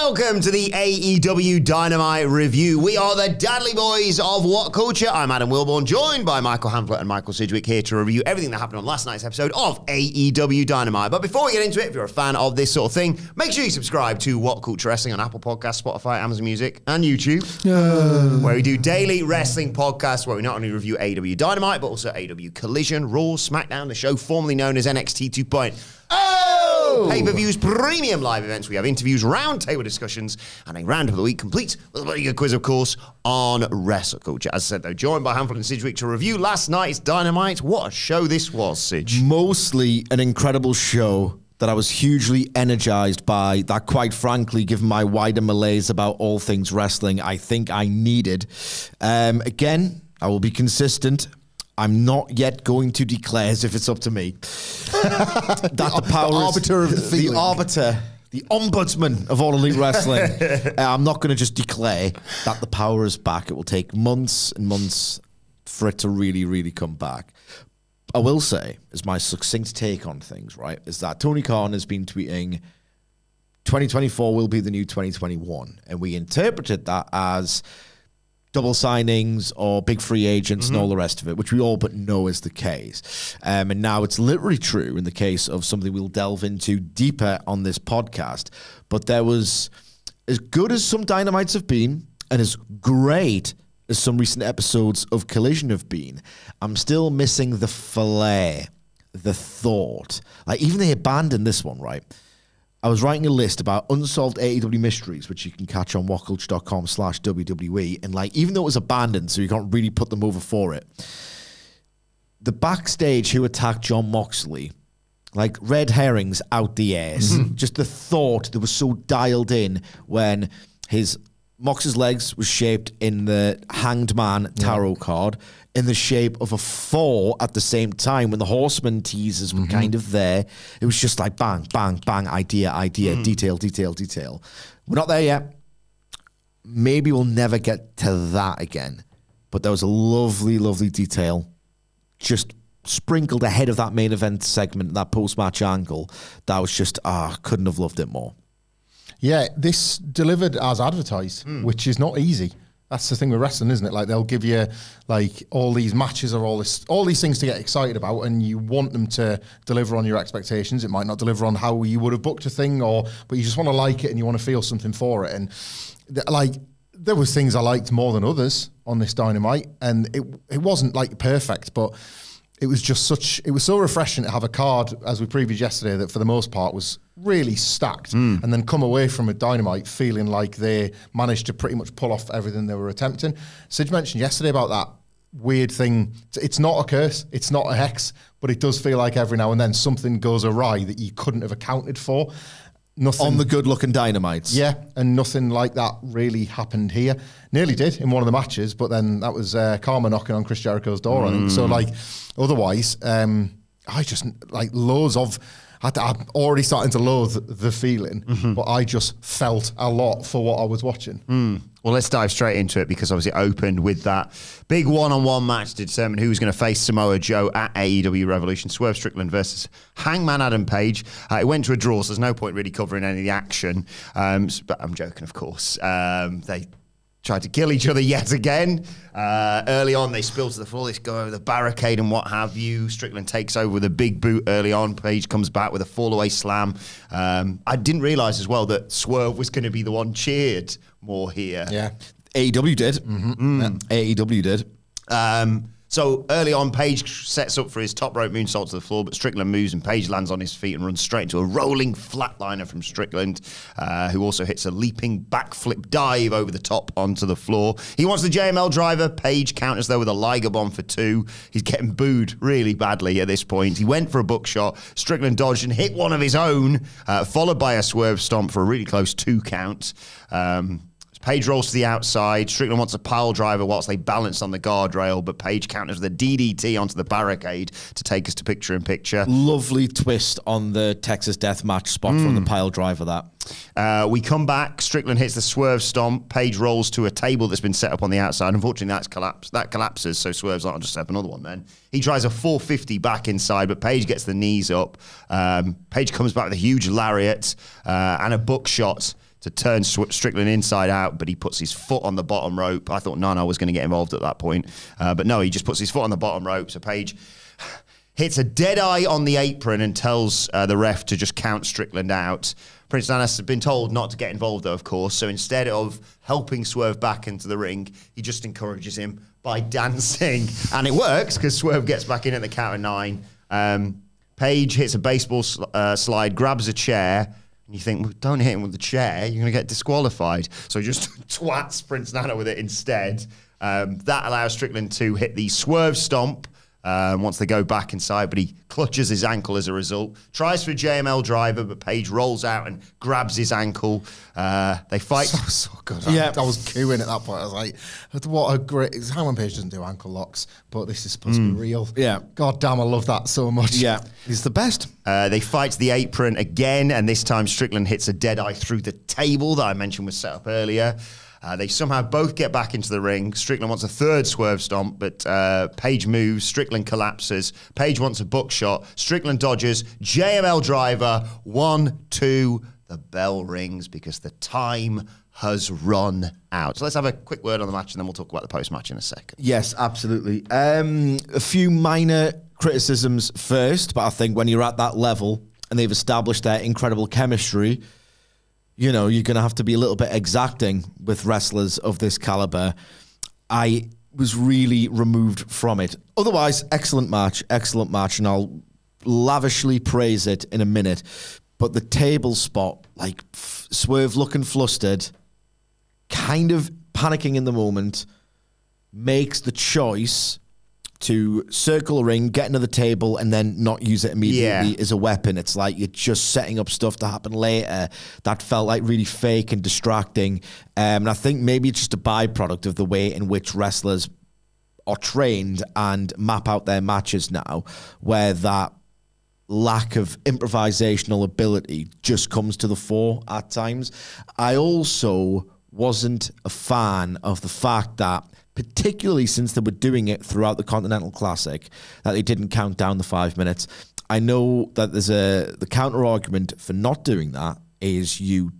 Welcome to the AEW Dynamite review. We are the Dadley Boyz of What Culture. I'm Adam Wilborn, joined by Michael Hamflett and Michael Sidgwick, here to review everything that happened on last night's episode of AEW Dynamite. But before we get into it, if you're a fan of this sort of thing, make sure you subscribe to What Culture Wrestling on Apple Podcasts, Spotify, Amazon Music, and YouTube, where we do daily wrestling podcasts where we not only review AEW Dynamite, but also AEW Collision, Raw, SmackDown, the show formerly known as NXT 2.0. Pay-per-views, premium live events. We have interviews, roundtable discussions, and a round of the week complete with a very good quiz, of course, on wrestle culture. As I said, though, joined by Hamflett and Sidgwick to review last night's Dynamite. What a show this was, Sidge. Mostly an incredible show that I was hugely energized by, that quite frankly, given my wider malaise about all things wrestling, I think I needed. Again, I will be consistent. I'm not yet going to declare, as if it's up to me, that the power the arbiter of the feeling. The arbiter, the ombudsman of all elite wrestling. I'm not going to just declare that the power is back. It will take months and months for it to really, really come back. I will say, as my succinct take on things, right, is that Tony Khan has been tweeting 2024 will be the new 2021. And we interpreted that as double signings or big free agents and all the rest of it, which we all but know is the case. And now it's literally true in the case of something we'll delve into deeper on this podcast. But there was, as good as some Dynamites have been, and as great as some recent episodes of Collision have been, I'm still missing the flair, the thought. Like, even they abandoned this one, right? I was writing a list about unsolved AEW mysteries, which you can catch on whatculture.com/WWE. And like, even though it was abandoned, so you can't really put them over for it, the backstage who attacked Jon Moxley, like red herrings out the ass. Just the thought that was so dialed in when Mox's legs was shaped in the Hanged Man tarot card, in the shape of a 4 at the same time when the Horseman teasers were kind of there. It was just like bang, bang, bang, idea, detail, detail, detail. We're not there yet. Maybe we'll never get to that again. But there was a lovely, lovely detail just sprinkled ahead of that main event segment, that post-match angle. That was just, couldn't have loved it more. Yeah, this delivered as advertised, which is not easy. That's the thing with wrestling, isn't it? Like, they'll give you like all these matches or all these things to get excited about, and you want them to deliver on your expectations. It might not deliver on how you would have booked a thing, but you just want to like it and you want to feel something for it. And there was things I liked more than others on this Dynamite, and it wasn't like perfect, but it was so refreshing to have a card, as we previewed yesterday, that for the most part was really stacked, and then come away from a Dynamite feeling like they managed to pretty much pull off everything they were attempting. Sid mentioned yesterday about that weird thing. It's not a curse, it's not a hex, but it does feel like every now and then something goes awry that you couldn't have accounted for. Nothing on the good-looking Dynamites. Yeah, and nothing like that really happened here. Nearly did in one of the matches, but then that was karma knocking on Chris Jericho's door, I think. So, like, otherwise, I just, like, I'm already starting to loathe the feeling, but I just felt a lot for what I was watching. Well, let's dive straight into it, because obviously it opened with that big one-on-one match to determine who was going to face Samoa Joe at AEW Revolution. Swerve Strickland versus Hangman Adam Page. It went to a draw, so there's no point really covering any of the action. But I'm joking, of course. They tried to kill each other yet again. Early on, they spill to the floor. They go over the barricade and what have you. Strickland takes over with a big boot early on. Page comes back with a fall-away slam. I didn't realise as well that Swerve was going to be the one cheered more here. Yeah. AEW did. AEW did. So early on, Page sets up for his top rope moonsault to the floor, but Strickland moves and Page lands on his feet and runs straight into a rolling flatliner from Strickland, who also hits a leaping backflip dive over the top onto the floor. He wants the JML driver. Page counters though with a Liger bomb for 2. He's getting booed really badly at this point. He went for a buckshot. Strickland dodged and hit one of his own, followed by a swerve stomp for a really close 2 count. Page rolls to the outside. Strickland wants a pile driver whilst they balance on the guardrail, but Page counters with a DDT onto the barricade to take us to picture-in-picture. Lovely twist on the Texas Deathmatch spot from the pile driver, that. We come back. Strickland hits the swerve stomp. Page rolls to a table that's been set up on the outside. Unfortunately, that collapses, so Swerve's not just set up another one then. He tries a 450 back inside, but Page gets the knees up. Page comes back with a huge lariat and a buckshot to turn Strickland inside out, but he puts his foot on the bottom rope. I thought Nana was going to get involved at that point, but no, he just puts his foot on the bottom rope. So Page hits a dead eye on the apron and tells the ref to just count Strickland out. Prince Nana has been told not to get involved, though, of course. So instead of helping Swerve back into the ring, he just encourages him by dancing. And it works because Swerve gets back in at the count of 9. Page hits a baseball slide, grabs a chair, and you think, well, don't hit him with the chair. You're going to get disqualified. So he just twats Prince Nana with it instead. That allows Strickland to hit the Swerve Stomp once they go back inside, but he clutches his ankle as a result. Tries for a JML driver, but Page rolls out and grabs his ankle. They fight. So good. Yeah. I was queuing at that point. I was like, what a great... Hangman Page doesn't do ankle locks, but this is supposed to be real. Yeah. God damn, I love that so much. Yeah, he's the best. They fight the apron again, and this time Strickland hits a dead eye through the table that I mentioned was set up earlier. They somehow both get back into the ring. Strickland wants a third Swerve Stomp, but Page moves. Strickland collapses. Page wants a buckshot. Strickland dodges. JML driver. 1, 2. The bell rings because the time has run out. So let's have a quick word on the match, and then we'll talk about the post-match in a second. Yes, absolutely. A few minor criticisms first, but I think when you're at that level and they've established their incredible chemistry, you know, you're going to have to be a little bit exacting with wrestlers of this caliber. I was really removed from it. Otherwise, excellent match, and I'll lavishly praise it in a minute. But the table spot, like Swerve looking flustered, kind of panicking in the moment, makes the choice to circle a ring, get into the table, and then not use it immediately as a weapon. It's like you're just setting up stuff to happen later. That felt like really fake and distracting. And I think maybe it's just a byproduct of the way in which wrestlers are trained and map out their matches now, where that lack of improvisational ability just comes to the fore at times. I also wasn't a fan of the fact that, particularly since they were doing it throughout the Continental Classic, that they didn't count down the 5 minutes. I know that there's the counter argument for not doing that is you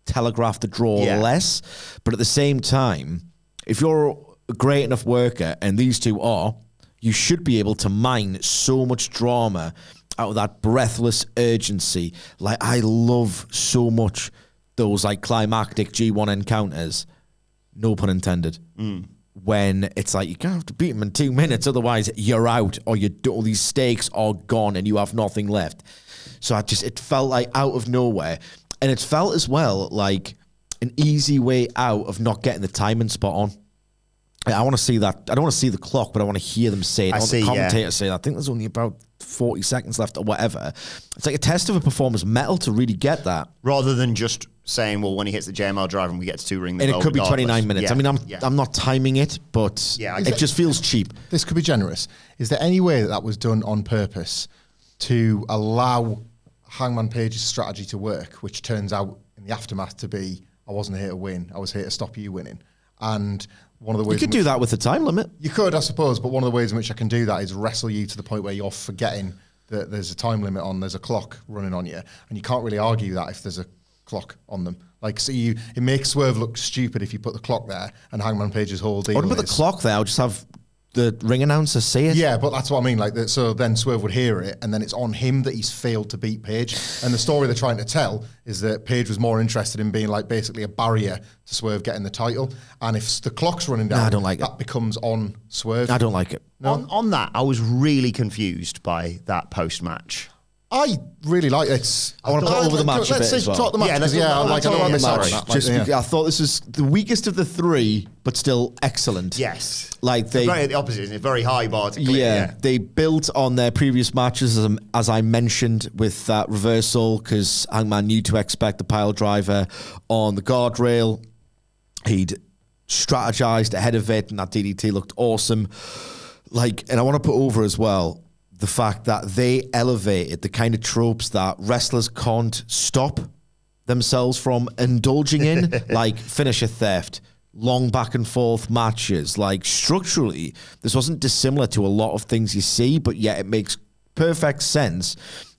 telegraph the draw less, but at the same time, if you're a great enough worker, and these two are, you should be able to mine so much drama out of that breathless urgency. Like, I love so much those like climactic G1 encounters, no pun intended, when it's like, you're going to have to beat him in 2 minutes, otherwise you're out, or all these stakes are gone and you have nothing left. So it felt like out of nowhere. And it felt as well like an easy way out of not getting the timing spot on. I want to see that. I don't want to see the clock, but I want to hear them say it. I want the commentator say, I think there's only about 40 seconds left or whatever. It's like a test of a performer's mettle to really get that. Rather than just saying, well, when he hits the JML drive and we get to 2 ring the and bell, it could be 29 minutes. Yeah. I mean, I'm not timing it, but it just feels cheap. This could be generous. Is there any way that was done on purpose to allow Hangman Page's strategy to work, which turns out in the aftermath to be, I wasn't here to win, I was here to stop you winning? And one of the ways you could do that with the time limit. You could, I suppose, but one of the ways in which I can do that is wrestle you to the point where you're forgetting that there's a time limit on, there's a clock running on you, and you can't really argue that if there's a clock on them. Like, so it makes Swerve look stupid if you put the clock there, and Hangman Page's whole deal. I wouldn't put the clock there. I'll just have the ring announcer say it. Yeah, but that's what I mean. Like, so then Swerve would hear it, and then it's on him that he's failed to beat Page. And the story they're trying to tell is that Page was more interested in being like basically a barrier to Swerve getting the title. And if the clock's running down, I don't like that becomes on Swerve. I don't like it. No? On that, I was really confused by that post-match. I really like it. I want to put over the match a bit as well. Talk the match. I don't want to miss out on that. Just because I thought this was the weakest of the three, but still excellent. Yes. Like it's very the opposite, isn't it? Very high bar to clear. Yeah, they built on their previous matches, as I mentioned, with that reversal, because Hangman knew to expect the pile driver on the guardrail. He'd strategized ahead of it, and that DDT looked awesome. Like, and I want to put over as well the fact that they elevated the kind of tropes that wrestlers can't stop themselves from indulging in, like finisher theft, long back and forth matches. Like, structurally, this wasn't dissimilar to a lot of things you see, but yet it makes perfect sense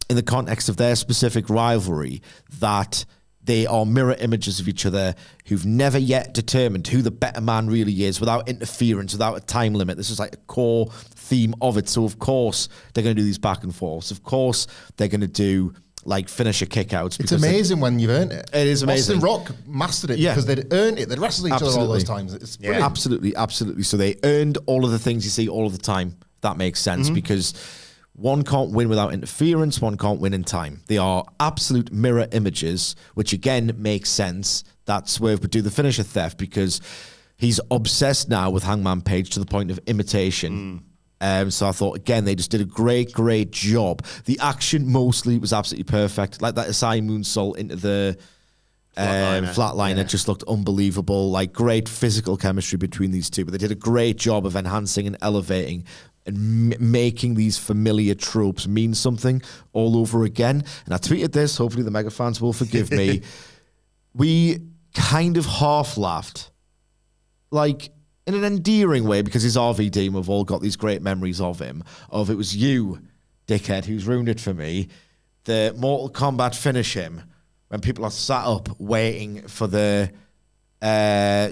in the context of their specific rivalry that They are mirror images of each other who've never yet determined who the better man really is without interference, without a time limit. This is like a core theme of it. So, of course, they're going to do these back and forths. Of course, they're going to do like finisher kickouts. It's amazing when you've earned it. It is amazing. Austin Rock mastered it because they'd earned it. They'd wrestled each other all those times. It's brilliant. Absolutely. So they earned all of the things you see all of the time. That makes sense because one can't win without interference. One can't win in time. They are absolute mirror images, which again makes sense that Swerve would do the finisher theft because he's obsessed now with Hangman Page to the point of imitation. So I thought, again, they just did a great job. The action mostly was absolutely perfect. Like that Asai moonsault into the flatliner just looked unbelievable. Like great physical chemistry between these two. But they did a great job of enhancing and elevating and making these familiar tropes mean something all over again. And I tweeted this. Hopefully the mega fans will forgive me. We kind of half laughed. Like, in an endearing way, because his RVD, we've all got these great memories of him, of it was you, dickhead, who's ruined it for me, the Mortal Kombat finish him when people are sat up waiting for the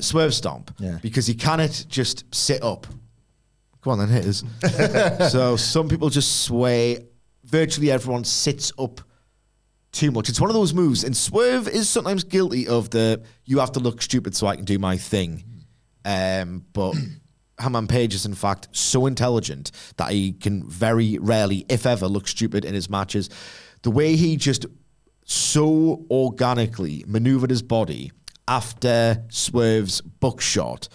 Swerve Stomp, because he cannot just sit up. Go on then, hit us. So some people just sway. Virtually everyone sits up too much. It's one of those moves, and Swerve is sometimes guilty of the, you have to look stupid so I can do my thing. But Hangman Page is in fact so intelligent that he can very rarely, if ever, look stupid in his matches. The way he just so organically maneuvered his body after Swerve's buckshot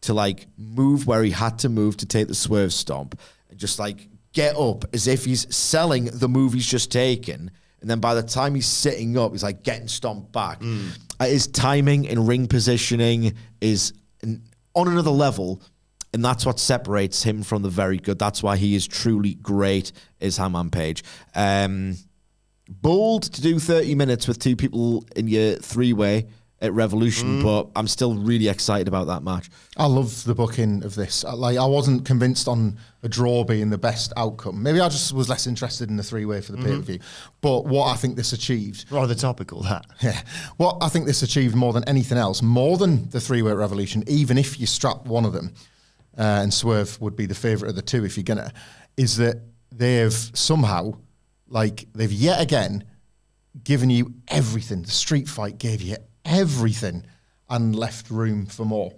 to like move where he had to move to take the Swerve Stomp and just like get up as if he's selling the move he's just taken. And then by the time he's sitting up, he's like getting stomped back. His timing and ring positioning is on another level, and that's what separates him from the very good. That's why he is truly great, is Hangman Page. Bold to do 30 minutes with two people in your three-way at Revolution, but I'm still really excited about that match. I love the booking of this. Like, I wasn't convinced on a draw being the best outcome. Maybe I just was less interested in the three-way for the pay-per-view. But what I think this achieved... Rather topical, that. Yeah. What I think this achieved more than anything else, more than the three-way at Revolution, even if you strap one of them, and Swerve would be the favourite of the two if you're gonna, is that they've somehow, like, they've yet again given you everything. The street fight gave you everything and left room for more.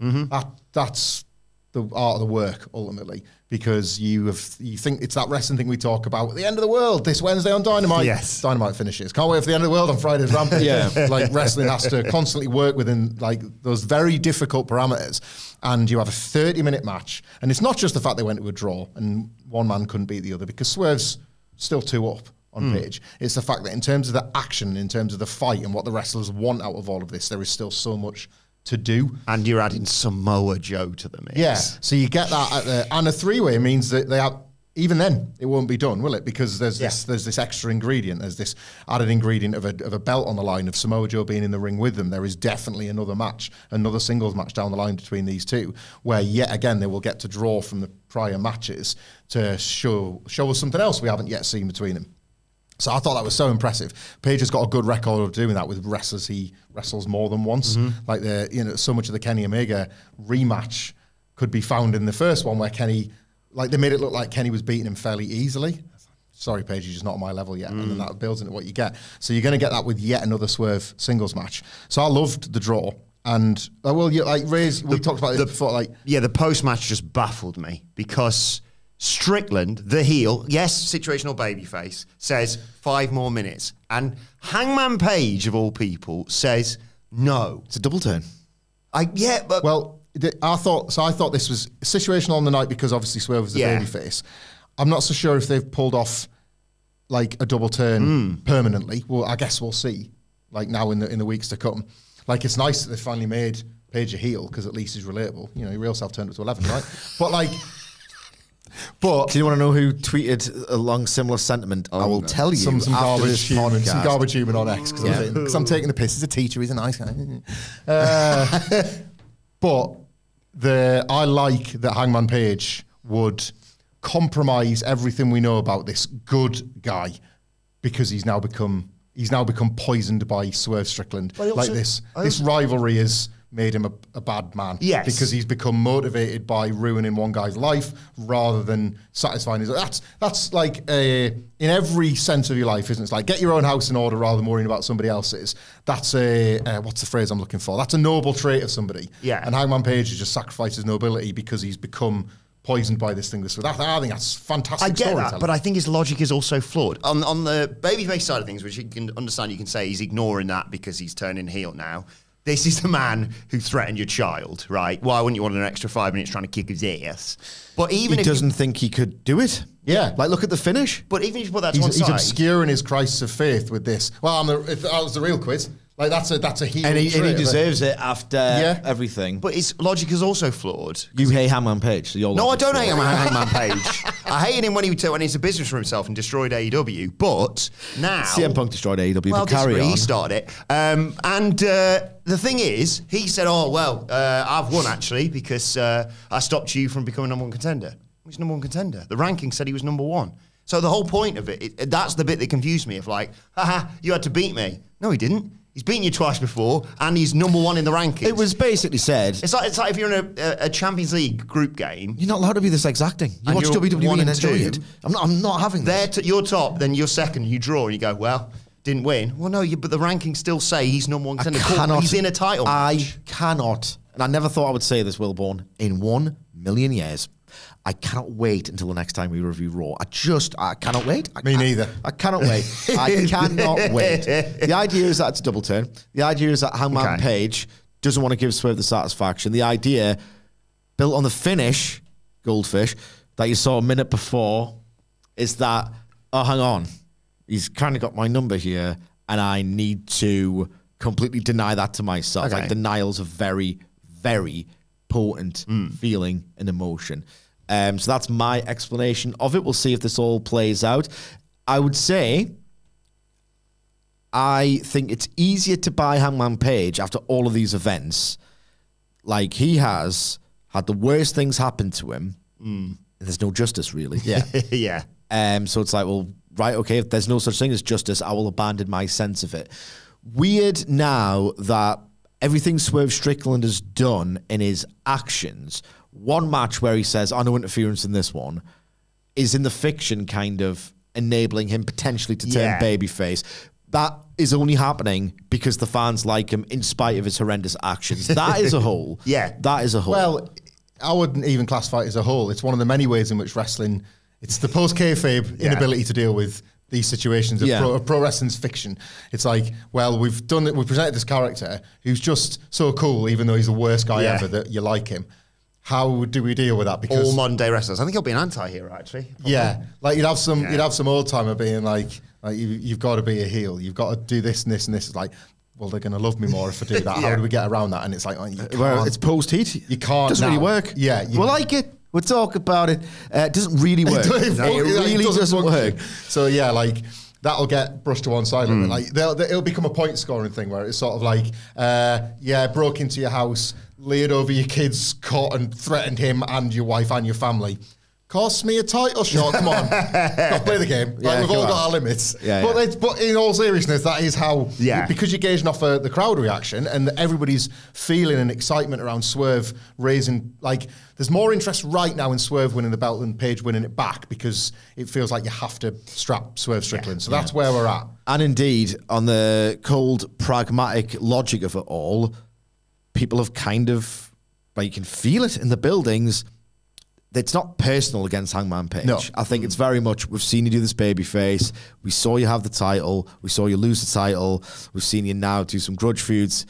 That's the art of the work ultimately, because you think it's that wrestling thing we talk about at the end of the world this Wednesday on Dynamite. Yes, Dynamite finishes. Can't wait for the end of the world on Friday's Rampage. Like wrestling has to constantly work within like those very difficult parameters, and you have a 30-minute match, and it's not just the fact they went to a draw and one man couldn't beat the other because Swerve's still 2 up on Page. It's the fact that in terms of the action, in terms of the fight and what the wrestlers want out of all of this, there is still so much to do. And you're adding Samoa Joe to the mix. Yeah, so you get that and a three-way means that they have, even then, it won't be done, will it? Because there's this extra ingredient, there's this added ingredient of a belt on the line, of Samoa Joe being in the ring with them. There is definitely another match, another singles match down the line between these two, where yet again they will get to draw from the prior matches to show us something else we haven't yet seen between them. So I thought that was so impressive. Page has got a good record of doing that with wrestlers he wrestles more than once. Like so much of the Kenny Omega rematch could be found in the first one where Kenny, like they made it look like Kenny was beating him fairly easily. Sorry, Page, you're just not on my level yet. And then that builds into what you get. So you're going to get that with yet another Swerve singles match. So I loved the draw. And we talked about this before. The post-match just baffled me because Strickland, the heel, yes, situational babyface, says 5 more minutes. And Hangman Page, of all people, says no. It's a double turn. I thought this was situational on the night because obviously Swerve was the babyface. I'm not so sure if they've pulled off like a double turn permanently. Well, I guess we'll see. Like now in the weeks to come. Like it's nice that they finally made Page a heel because at least he's relatable. You know, he real self turned up to 11, right? But do you want to know who tweeted along similar sentiment? I will tell you. Some garbage human on X because I'm taking the piss. He's a teacher. He's a nice guy. But I like that Hangman Page would compromise everything we know about this good guy because he's now become he's now become poisoned by Swerve Strickland. But Like also- this rivalry has made him a bad man. Yes. Because he's become motivated by ruining one guy's life rather than satisfying his. That's like in every sense of your life, isn't it? It's like get your own house in order rather than worrying about somebody else's. That's what's the phrase I'm looking for? That's a noble trait of somebody. Yeah. And Hangman Page has just sacrificed his nobility because he's become poisoned by this thing. I think that's fantastic. I get that, storytelling. but I think his logic is also flawed. On the babyface side of things, which you can understand, you can say he's ignoring that because he's turning heel now. This is the man who threatened your child, right? Why wouldn't you want an extra 5 minutes trying to kick his ass? But even He if doesn't think he could do it. Yeah. Like, look at the finish. But even if you put that to one He's side, obscuring his crisis of faith with this. Well, that was the real quiz. Like that's a heel And he trait of it. deserves it after everything. but his logic is also flawed. You hate Hangman Page. So No, I don't hate Hangman Page. I hated him when he went into business for himself and destroyed AEW. But now CM Punk destroyed AEW, well, but carry on. he started it. The thing is, he said, I've won actually because I stopped you from becoming number one contender. He's number one contender. The ranking said he was number one. So the whole point of it, that's the bit that confused me. Of like, haha, you had to beat me. No, he didn't. He's beaten you twice before, and he's number one in the rankings. It was basically said, It's like if you're in a Champions League group game. you're not allowed to be this exacting. You And watch you're WWE 1 and and enjoy 2. it. I'm not having this. You're top, then you're second, you draw, and you go, well, didn't win. Well, no, but the rankings still say he's number one contender. He's in a title match. I cannot, and I never thought I would say this, Wilborn, in 1 million years. I cannot wait until the next time we review Raw. I cannot wait. Me neither. I cannot wait. I cannot wait. The idea is that it's a double turn. The idea is that Hangman Page doesn't want to give Swerve the satisfaction. The idea, built on the finish, Goldfish, that you saw a minute before, is that, oh, hang on. He's kind of got my number here, and I need to completely deny that to myself. Okay. Like, denial's a very, very potent feeling and emotion. So that's my explanation of it. We'll see if this all plays out. I would say I think it's easier to buy Hangman Page after all of these events. Like, he has had the worst things happen to him. And there's no justice, really. Yeah. Yeah. So it's like, well, right, okay, if there's no such thing as justice, I will abandon my sense of it. Weird now that everything Swerve Strickland has done in his actions, one match where he says, no interference in this one, is in the fiction kind of enabling him potentially to turn babyface. That is only happening because the fans like him in spite of his horrendous actions. That is a whole. Yeah. That is a whole. Well, I wouldn't even classify it as a whole. It's one of the many ways in which wrestling, it's the post-kayfabe inability to deal with these situations of pro wrestling's fiction. It's like, well, we've presented this character who's just so cool, even though he's the worst guy ever, that you like him. How do we deal with that? Because All modern day wrestlers. I think he'll be an anti-hero, actually. Probably. yeah, like you'd have some old timer being like you've got to be a heel. You've got to do this and this and this. It's like, well, they're going to love me more if I do that. How do we get around that? And it's like, you can't. Well, it's post-heat. You can't. Doesn't really now. work. Yeah, we'll like it. We'll talk about it. It doesn't really work. It really doesn't work. So yeah, like that'll get brushed to one side. Like it'll become a point scoring thing where it's sort of like, broke into your house, laid over your kids, caught and threatened him and your wife and your family. Cost me a title shot. Come on, got to play the game. Like, we've all got our limits. But in all seriousness, that is how. Because you're gauging off the crowd reaction and everybody's feeling and excitement around Swerve raising. Like, there's more interest right now in Swerve winning the belt than Page winning it back because it feels like you have to strap Swerve Strickland. So that's where we're at. And indeed, on the cold, pragmatic logic of it all, people have kind of, you can feel it in the buildings. It's not personal against Hangman Page. No. I think it's very much, we've seen you do this babyface. We saw you have the title. We saw you lose the title. We've seen you now do some grudge feuds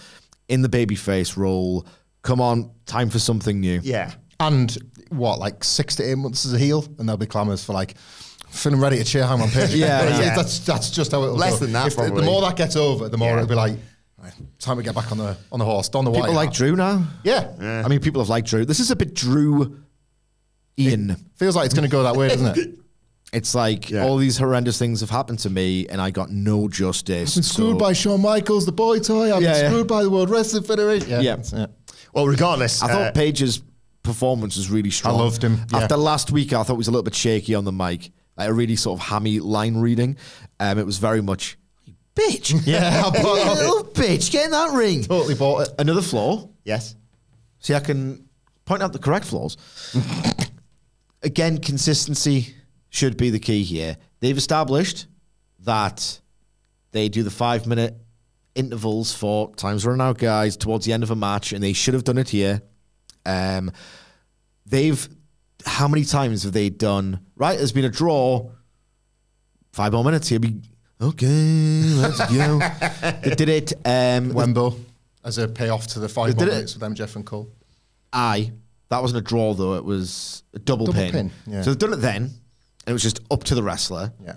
in the babyface role. Come on, time for something new. Yeah. And what, like 6 to 8 months as a heel? And there'll be clamours for like, feeling ready to cheer Hangman Page. That's just how it'll Less go. than that, The more that gets over, the more it'll be like, time to get back on the horse, don the white. People like Drew now? Yeah. I mean, people have liked Drew. This is a bit Drew Ian. Feels like it's going to go that way, doesn't it? It's like all these horrendous things have happened to me and I got no justice. I've been screwed by Shawn Michaels, the boy toy. I've been screwed by the World Wrestling Federation. Well, regardless. I thought Page's performance was really strong. I loved him. After last week, I thought he was a little bit shaky on the mic. Like a really sort of hammy line reading. It was very much, Bitch. Yeah, You little bitch. Get in that ring. totally bought it. Another flaw. Yes. See, I can point out the correct flaws. Again, consistency should be the key here. They've established that they do the 5-minute intervals for times running out guys towards the end of a match, and they should have done it here. How many times have they done, right, there's been a draw, 5 more minutes, here we, okay, let's go. They did it. Wembo as a payoff to the 5 more minutes with MJF and Cole. That wasn't a draw though, it was a double pin. Yeah. So they've done it then, and it was just up to the wrestler. Yeah.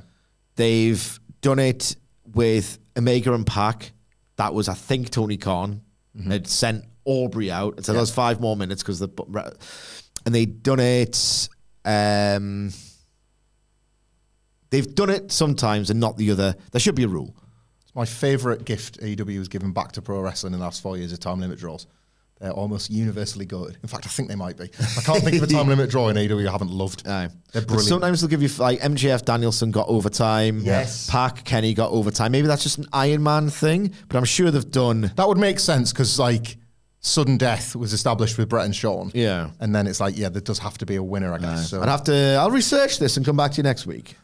They've done it with Omega and Pac. That was, I think, Tony Khan had sent Aubrey out and said, there's 5 more minutes because and they've done it. They've done it sometimes and not the other. There should be a rule. It's my favourite gift AEW has given back to pro wrestling in the last 4 years of time limit draws. They're almost universally good. In fact, I think they might be. I can't think of a time limit draw in AEW I haven't loved. Aye. They're But brilliant. sometimes they'll give you, like, MJF Danielson got overtime. Yes. Pac, Kenny got overtime. Maybe that's just an Iron Man thing, but I'm sure they've done. That would make sense because, like, sudden death was established with Brett and Shawn. Yeah. And then it's like, yeah, there does have to be a winner, I guess. So. I'll research this and come back to you next week.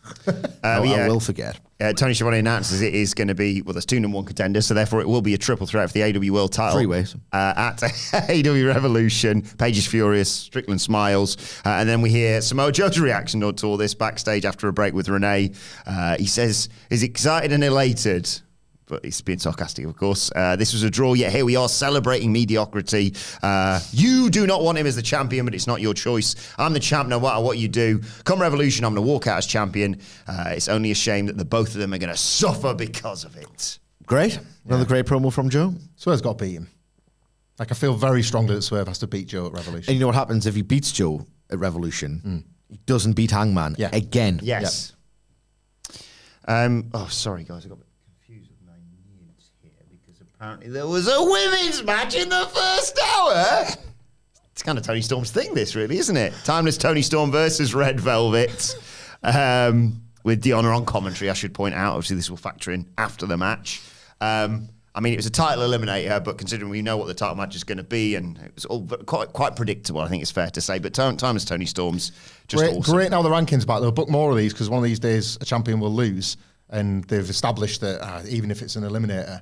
I will forget. Tony Schiavone announces it is going to be, well, there's 2 #1 contenders, so therefore it will be a triple threat for the AEW World title. 3 ways. At AEW Revolution. Page is furious, Strickland smiles, and then we hear Samoa Joe's reaction to all this backstage after a break with Renee. He says he's excited and elated, but he's being sarcastic, of course. This was a draw, yet here we are celebrating mediocrity. You do not want him as the champion, but it's not your choice. I'm the champ no matter what you do. Come Revolution, I'm going to walk out as champion. It's only a shame that the both of them are going to suffer because of it. Great. Another great promo from Joe. Swerve's got to beat him. Like, I feel very strongly that Swerve has to beat Joe at Revolution. And you know what happens if he beats Joe at Revolution? He doesn't beat Hangman again. Yes. Sorry, guys, I got confused with my news here because apparently there was a women's match in the first hour. It's kind of Toni Storm's thing, this, really, isn't it? Timeless Toni Storm versus Red Velvet. With Deonna on commentary, I should point out. Obviously, this will factor in after the match. I mean, it was a title eliminator, but considering we know what the title match is going to be, and it was all quite predictable, I think it's fair to say. But timeless Toni Storm's just awesome. Great now the rankings back. They'll book more of these because one of these days a champion will lose, and they've established that even if it's an eliminator,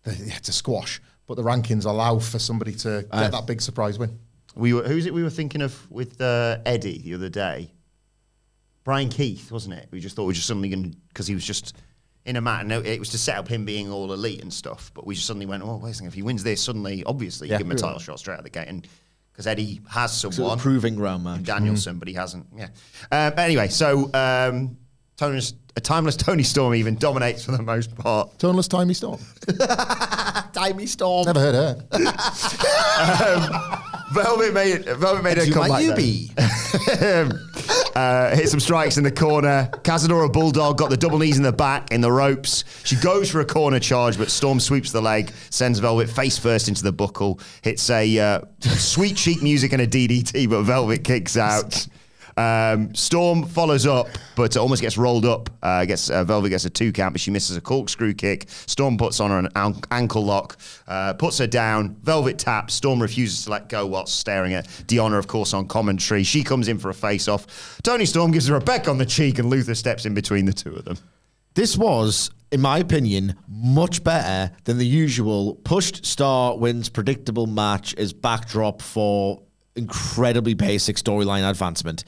it's a squash. But the rankings allow for somebody to get that big surprise win. Who's it we were thinking of with Eddie the other day? Brian Keith, wasn't it? We just thought we were just suddenly going to, because he was just in a match. No, it was to set up him being all elite and stuff. But we just suddenly went, oh, wait a second, if he wins this, suddenly, obviously, you give him a title shot straight out of the gate. And because Eddie has someone. It's a proving ground match. Danielson, but he hasn't. Yeah. But anyway, so timeless Toni Storm even dominates for the most part. Toneless Timey Storm. Timey Storm. Never heard her. Velvet made a comeback. Hit some strikes in the corner. Cazadora Bulldog got the double knees in the back in the ropes. She goes for a corner charge, but Storm sweeps the leg, sends Velvet face first into the buckle. Hits a sweet cheek music and a DDT, but Velvet kicks out. Storm follows up, but almost gets rolled up. Velvet gets a 2 count, but she misses a corkscrew kick. Storm puts on her an ankle lock, puts her down. Velvet taps. Storm refuses to let go whilst staring at Deonna, of course, on commentary. She comes in for a face-off. Toni Storm gives her a peck on the cheek, and Luther steps in between the two of them. This was, in my opinion, much better than the usual pushed star wins predictable match as backdrop for incredibly basic storyline advancement.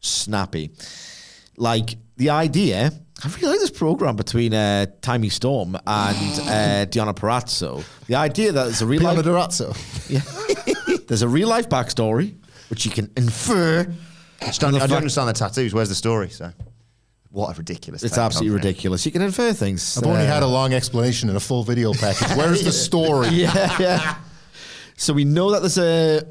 Snappy. Like, the idea, I really like this program between Timey Storm and Deonna Purrazzo. The idea that there's a real life there's a real life backstory which you can infer. I don't understand the tattoos. Where's the story? So, what a ridiculous. It's absolutely ridiculous. You can infer things. I've only had a long explanation and a full video package. Where's the story? Yeah. So we know that there's a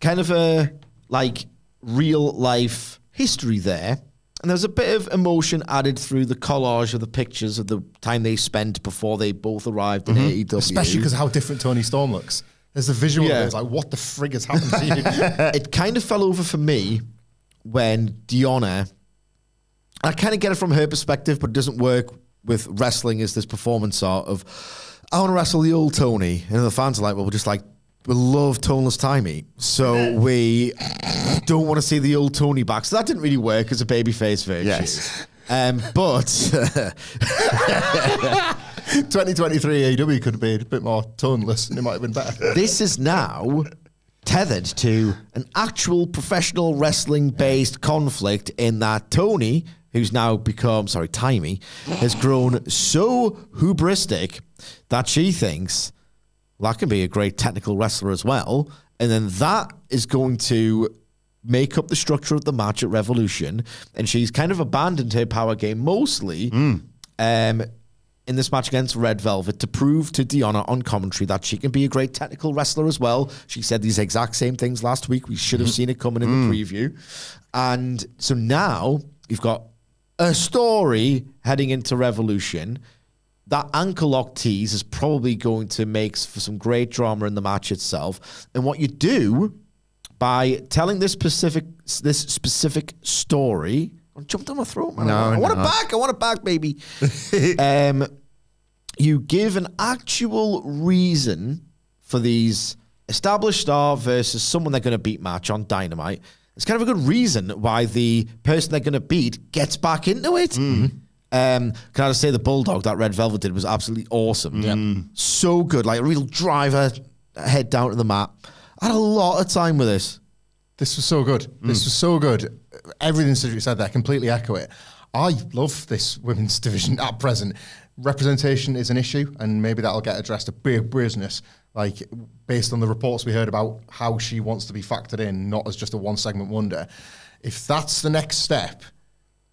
kind of a like real life history there, and there's a bit of emotion added through the collage of the pictures of the time they spent before they both arrived in AEW. Especially because of how different Toni Storm looks. There's the visual of it. It's like, what the frig has happened to you? It kind of fell over for me when Deonna, I kind of get it from her perspective, but it doesn't work with wrestling is this performance art of, I want to wrestle the old Tony. And the fans are like, well, we love toneless Timey. So we don't want to see the old Tony back. So that didn't really work as a babyface version. Yes. But 2023 AEW could have been a bit more toneless and it might have been better. this is now tethered to an actual professional wrestling-based conflict in that Tony, who's now become, Timey, has grown so hubristic that she thinks that can be a great technical wrestler as well. And then that is going to make up the structure of the match at Revolution. And she's kind of abandoned her power game mostly in this match against Red Velvet to prove to Deonna on commentary that she can be a great technical wrestler as well. She said these exact same things last week. We should have seen it coming in the preview. And so now you've got a story heading into Revolution. That ankle lock tease is probably going to make for some great drama in the match itself. And what you do by telling this specific story, I jumped on my throat, man. I want it back, baby. You give an actual reason for these established star versus someone they're going to beat match on Dynamite. It's kind of a good reason why the person they're going to beat gets back into it. Can I just say the Bulldog that Red Velvet did was absolutely awesome. So good. Like a real driver, head down to the mat. I had a lot of time with this. This was so good. This was so good. Everything Cedric said there, completely echo it. I love this women's division at present. Representation is an issue, and maybe that'll get addressed a big business, like based on the reports we heard about how she wants to be factored in, not as just a one-segment wonder. If that's the next step,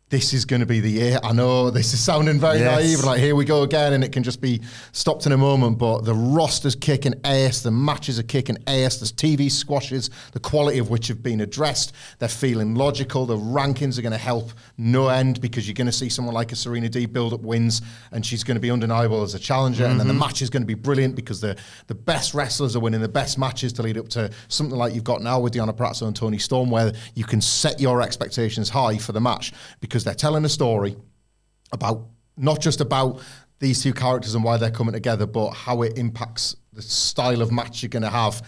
this is going to be the year. I know this is sounding very naive, like here we go again, and it can just be stopped in a moment, but the roster's kicking ass, the matches are kicking ass, there's TV squashes, the quality of which have been addressed, they're feeling logical, the rankings are going to help no end, because you're going to see someone like a Serena D build up wins, and she's going to be undeniable as a challenger, and then the match is going to be brilliant, because the best wrestlers are winning the best matches to lead up to something like you've got now with Deonna Purrazzo and Toni Storm, where you can set your expectations high for the match, because they're telling a story about not just about these two characters and why they're coming together, but how it impacts the style of match you're going to have.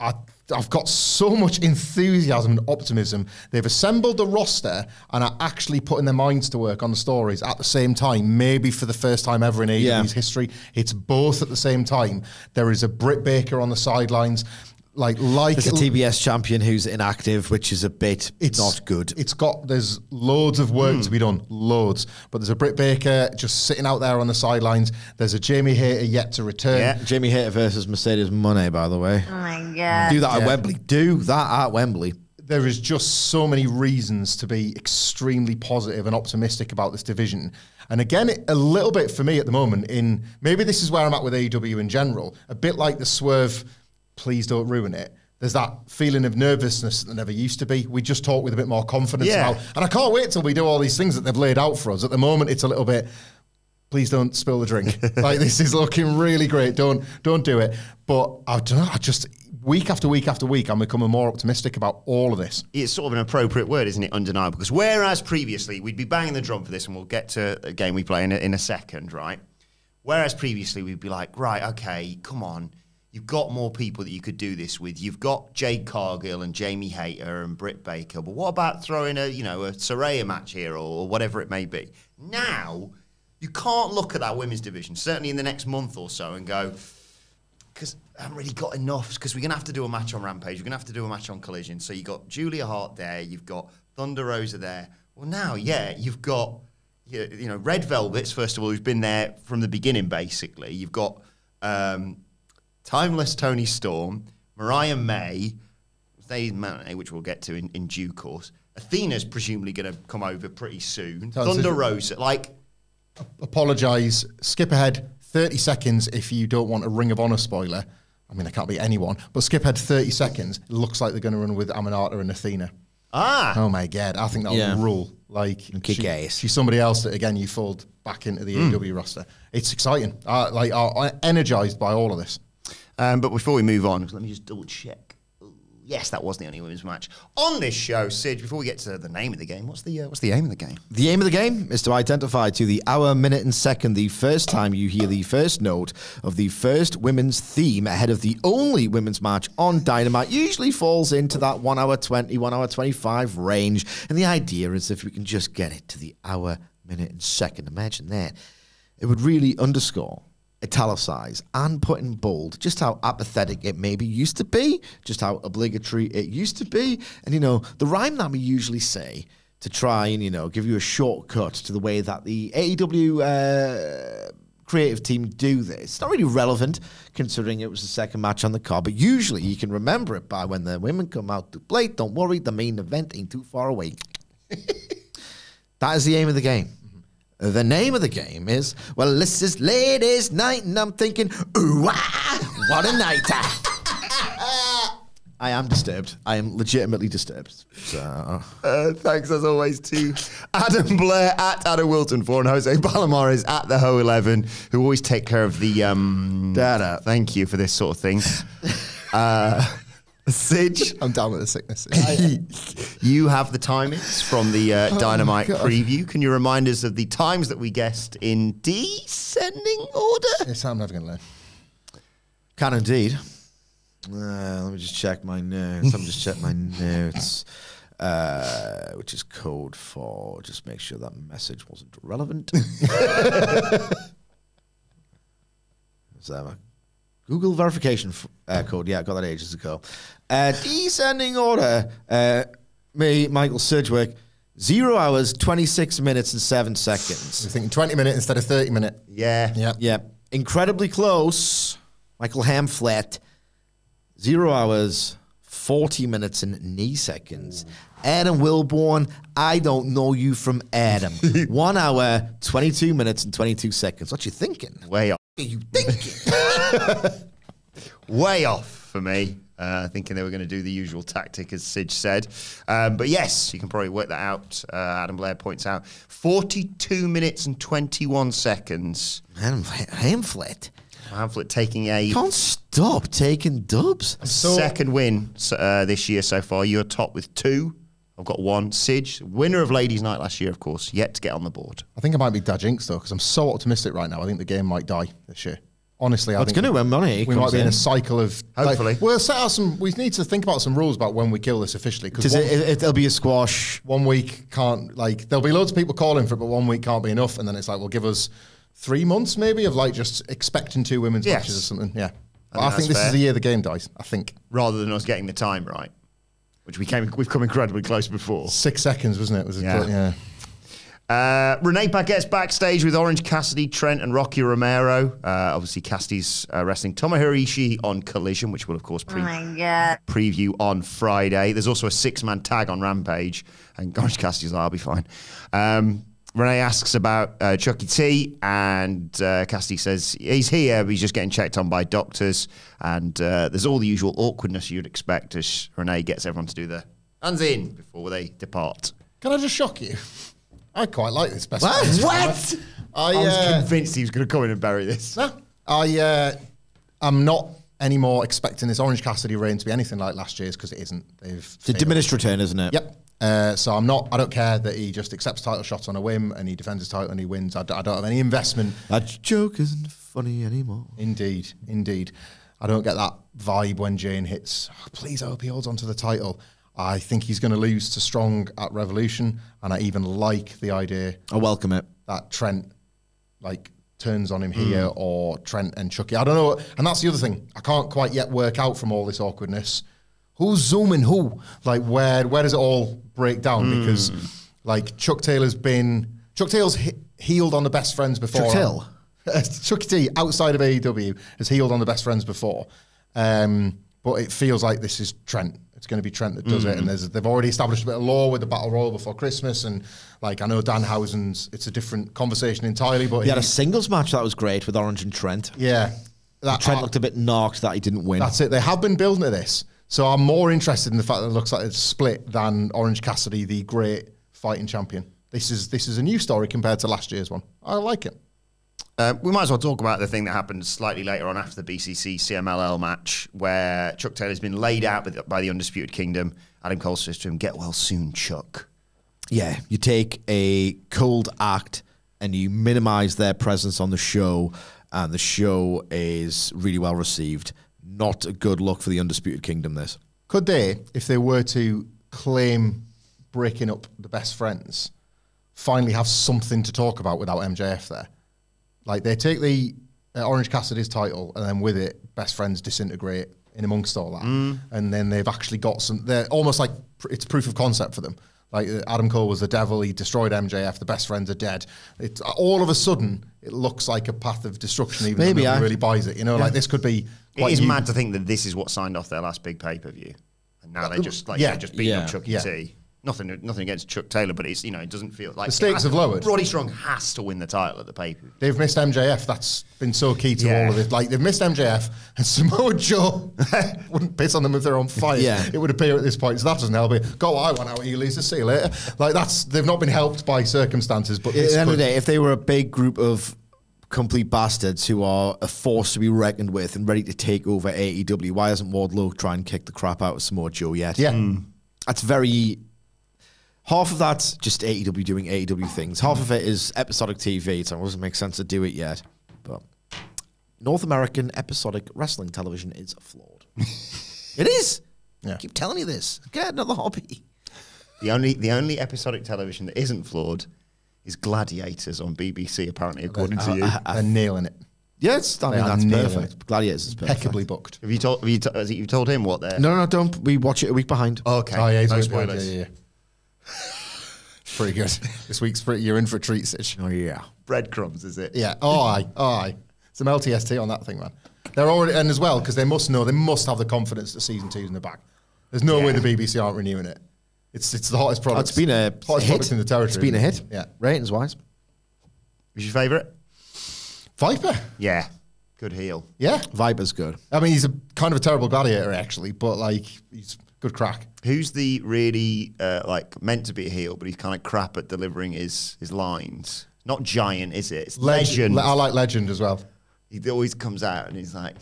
I've got so much enthusiasm and optimism. They've assembled the roster and are actually putting their minds to work on the stories at the same time, maybe for the first time ever in AEW's history. It's both at the same time. There is a Britt Baker on the sidelines. Like there's a TBS champion who's inactive, which is a bit not good. There's loads of work to be done, loads. But there's a Britt Baker just sitting out there on the sidelines. There's a Jamie Hayter yet to return. Yeah, Jamie Hayter versus Mercedes Moné, by the way. Oh my God. Do that at Wembley. Do that at Wembley. There is just so many reasons to be extremely positive and optimistic about this division. And again, a little bit for me at the moment, maybe this is where I'm at with AEW in general, a bit like the Swerve, please don't ruin it. There's that feeling of nervousness that there never used to be. We just talk with a bit more confidence now. And I can't wait till we do all these things that they've laid out for us. At the moment, it's a little bit, please don't spill the drink. Like, this is looking really great. Don't do it. But I don't know, week after week after week, I'm becoming more optimistic about all of this. It's sort of an appropriate word, isn't it? Undeniable. Because whereas previously, we'd be banging the drum for this, and we'll get to a game we play in a second, right? Whereas previously, we'd be like, right, okay, come on. You've got more people that you could do this with. You've got Jade Cargill and Jamie Hayter and Britt Baker. But what about throwing a Saraya match here or whatever it may be? Now, you can't look at that women's division, certainly in the next month or so, and go, because I haven't really got enough, because we're going to have to do a match on Rampage. We're going to have to do a match on Collision. So you've got Julia Hart there. You've got Thunder Rosa there. Well, now, you've got Red Velvet's, first of all, who's been there from the beginning, basically. You've got Timeless Toni Storm, Mariah May, which we'll get to in due course. Athena's presumably going to come over pretty soon. Thunder Rosa, Apologise, skip ahead 30 seconds if you don't want a Ring of Honor spoiler. I mean, there can't be anyone, but skip ahead 30 seconds. It looks like they're going to run with Aminata and Athena. Ah! Oh my God, I think that'll rule. Kick ass. She's somebody else that, again, you fold back into the AEW roster. It's exciting. I'm energised by all of this. But before we move on, let me just double check. Yes, that was the only women's match on this show. Sid, before we get to the name of the game, what's the aim of the game? The aim of the game is to identify to the hour, minute, and second the first time you hear the first note of the first women's theme ahead of the only women's match on Dynamite. Usually falls into that 1 hour 20, 1 hour 25 range. And the idea is if we can just get it to the hour, minute, and second, imagine that, it would really underscore, italicize, and put in bold just how apathetic it maybe used to be, just how obligatory it used to be. And, the rhyme that we usually say to try and, give you a shortcut to the way that the AEW creative team do this. It's not really relevant considering it was the second match on the card, but usually you can remember it by when the women come out to play. Don't worry, the main event ain't too far away. That is the aim of the game. The name of the game is, well, this is ladies' night, and I'm thinking, ooh, what a night. I am disturbed. I am legitimately disturbed. So. Thanks, as always, to Adam Blair at Adam Wilton4 and Jose Palomares at the Ho 11, who always take care of the data. Thank you for this sort of thing. Sidge, I'm down with the sickness. You have the timings from the Dynamite preview. Can you remind us of the times that we guessed in descending order? Yes, I'm never going to learn. Can indeed. Let me just check my notes. Which is code for, just make sure that message wasn't relevant. Is that a Google verification code? Yeah, I got that ages ago. Descending order. Me, Michael Sidgwick, 0 hours, 26 minutes, and 7 seconds. You're thinking 20 minutes instead of 30 minutes. Yeah. Incredibly close. Michael Hamflet, 0 hours, 40 minutes, and 9 seconds. Adam Wilborn, I don't know you from Adam. 1 hour, 22 minutes, and 22 seconds. What you thinking? Way off. What are you thinking? Way off for me. Thinking they were going to do the usual tactic, as Sidge said. But yes, you can probably work that out. Adam Blair points out 42 minutes and 21 seconds. Hamflet. Hamflet taking a... Can't stop taking dubs. Second win this year so far. You're top with 2. I've got 1. Sidge, winner of Ladies' Night last year, of course, yet to get on the board. I think I might be Dajinx, though, because I'm so optimistic right now. I think the game might die this year. Honestly, I think going to win money. We might be in a cycle of... Hopefully. We'll set out we need to think about some rules about when we kill this officially. Because it'll be a squash. 1 week can't... There'll be loads of people calling for it, but 1 week can't be enough. And then it's well, give us 3 months maybe of just expecting 2 women's matches or something. Yeah. I think this is the year the game dies, I think. Rather than us getting the time right, which we've come incredibly close before. 6 seconds, wasn't it? Yeah. Renee Paquette's backstage with Orange Cassidy, Trent, and Rocky Romero. Obviously, Cassidy's wrestling Tomohiro Ishii on Collision, which will, of course, preview on Friday. There's also a 6-man tag on Rampage, and Orange Cassidy's like, I'll be fine. Renee asks about Chucky T, and Cassidy says he's here, but he's just getting checked on by doctors. And there's all the usual awkwardness you'd expect as Renee gets everyone to do the hands in before they depart. Can I just shock you? I quite like this best. What? I was convinced he was going to come in and bury this. No, I'm not anymore expecting this Orange Cassidy reign to be anything like last year's because it isn't. It's a diminished return, isn't it? Yep. So I don't care that he just accepts title shots on a whim and he defends his title and he wins. I don't have any investment. That joke isn't funny anymore. Indeed. I don't get that vibe when Jane hits. Oh, please, I hope he holds onto the title. I think he's going to lose to Strong at Revolution, and I even like the idea. I welcome it. That Trent turns on him here, or Trent and Chucky. I don't know, and that's the other thing. I can't quite yet work out from all this awkwardness. Who's zooming who? Where does it all break down? Because Chuck Taylor's healed on the Best Friends before. Chuck Taylor? Chucky T outside of AEW has healed on the Best Friends before, but it feels like this is Trent. It's going to be Trent that does it, and they've already established a bit of law with the Battle Royal before Christmas, and I know Danhausen's, it's a different conversation entirely, but he had a singles match that was great with Orange and Trent. Yeah. Trent looked a bit knocked that he didn't win. That's it. They have been building to this, so I'm more interested in the fact that it looks like it's split than Orange Cassidy, the great fighting champion. This is a new story compared to last year's one. I like it. We might as well talk about the thing that happened slightly later on after the BCC CMLL match, where Chuck Taylor's been laid out by the Undisputed Kingdom. Adam Cole says to him, "Get well soon, Chuck." Yeah, you take a cold act and you minimize their presence on the show, and the show is really well received. Not a good look for the Undisputed Kingdom, this. Could they, if they were to claim breaking up the best friends, finally have something to talk about without MJF there? Like, they take the Orange Cassidy's title, and then with it, best friends disintegrate in amongst all that. And then they've actually got some, they're almost like it's proof of concept for them. Like, Adam Cole was the devil, he destroyed MJF, the best friends are dead. It's, all of a sudden, it looks like a path of destruction, even though nobody really buys it. You know, like, this could be... It is mad to think that this is what signed off their last big pay-per-view. And now they just, like, just beat up Chuck T. Nothing against Chuck Taylor, but it's, you know, it doesn't feel like... The stakes have lowered. Roddy Strong has to win the title at the pay-per-view. They've missed MJF. That's been so key to all of it. Like, they've missed MJF, and Samoa Joe wouldn't piss on them if they're on fire. It would appear at this point. So that doesn't help it. Go, I want out, you losers. See you later. Like, they've not been helped by circumstances. But at the end of the day, if they were a big group of complete bastards who are a force to be reckoned with and ready to take over AEW, why hasn't Wardlow try and kick the crap out of Samoa Joe yet? That's very... Half of that's just AEW doing AEW things. Half of it is episodic TV, so it doesn't make sense to do it yet. But North American episodic wrestling television is flawed. It is. I keep telling you this. Get another hobby. The only episodic television that isn't flawed is Gladiators on BBC, apparently, according to you. They're nailing it. Yes, that's perfect. Gladiators is perfect. Impeccably booked. Have you told him what they're... No, don't. We watch it a week behind. Okay. Oh, yeah, no spoilers. Yeah. Pretty good. This week's you're in for a treat, Sitch. Oh, yeah. Breadcrumbs, is it? Yeah. Oh, aye. Some LTST on that thing, man. They're already, and as well, because they must have the confidence that season 2's in the bag. There's no way the BBC aren't renewing it. It's the hottest product. It's been a hottest hit. product in the territory. It's been a hit. Yeah. Ratings-wise. Who's your favourite? Viper. Yeah. Good heel. Yeah. Viper's good. I mean, he's a kind of a terrible gladiator, actually, but, like, he's good crack. Who's the really, like, meant to be a heel, but he's kind of crap at delivering his lines? Not Giant, is it? It's Legend. I like Legend as well. He always comes out and he's like,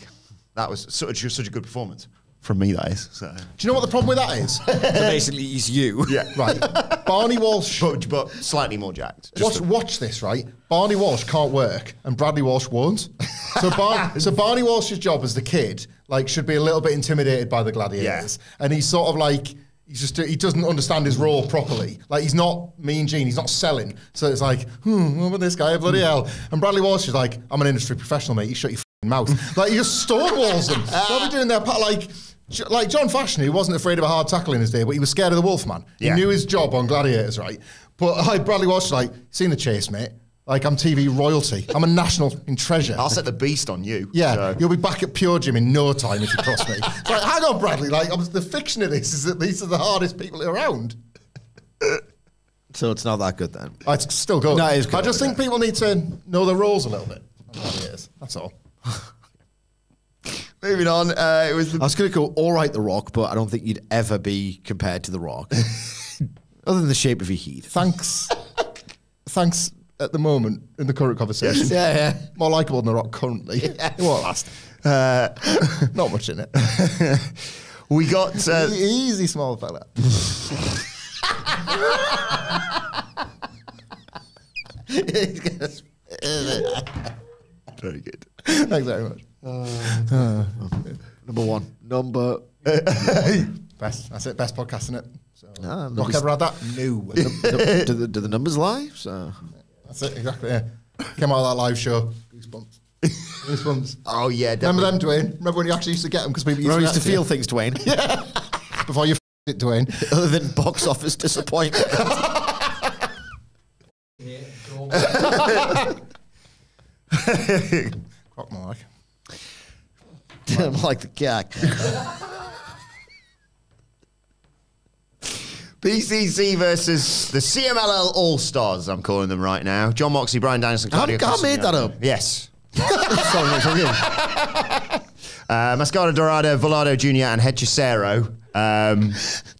that was such a good performance. From me, that is. So. Do you know what the problem with that is? So basically, he's you. Yeah. Right. Barney Walsh. But slightly more jacked. Watch this, right? Barney Walsh can't work, and Bradley Walsh won't. So Barney Walsh's job as the kid, like, should be a little bit intimidated by the gladiators. Yeah. And he's sort of like, he doesn't understand his role properly. Like, he's not Mean Gene, he's not selling. So it's like, what about this guy? Bloody hell. And Bradley Walsh is like, I'm an industry professional, mate. You shut your mouth. Like, he just stonewalls them. They'll be doing their part, like John Fashion, who wasn't afraid of a hard tackle in his day, but he was scared of the Wolfman. He knew his job on Gladiators, right? But like, Bradley Walsh is like, seen the chase, mate. Like, I'm TV royalty. I'm a national treasure. I'll set the beast on you. Yeah, so. You'll be back at Pure Gym in no time if you cross me. It's like, hang on, Bradley. Like, the fiction of this is that these are the hardest people around. So it's not that good then. It's still good. No, it is good. I just think people need to know their roles a little bit. That's all. Moving on, I was going to go all right, The Rock, but I don't think you'd ever be compared to The Rock. Other than the shape of your heat. Thanks at the moment in the current conversation. Yeah. More likeable than The Rock currently. It won't last. Not much in it. We got... easy, small fella. Very good. Thanks very much. Number one. Best. That's it. Best podcast, isn't it? So, Rock ever had that? No. do the numbers lie? So. That's it, exactly, yeah. Came out of that live show. Goosebumps. Goosebumps. Oh, yeah, definitely. Remember them, Dwayne? Remember when you actually used to get them? Because people used to feel things, Dwayne. Yeah. Before you it, Dwayne. Other than box office disappointment. Crock Mark. I'm like the gag. PCC versus the CMLL All-Stars, I'm calling them right now. John Moxley, Bryan Danielson, Claudio I made that up. Yes. Sorry, from you. Mascara Dorado, Volado Jr. and Hechicero.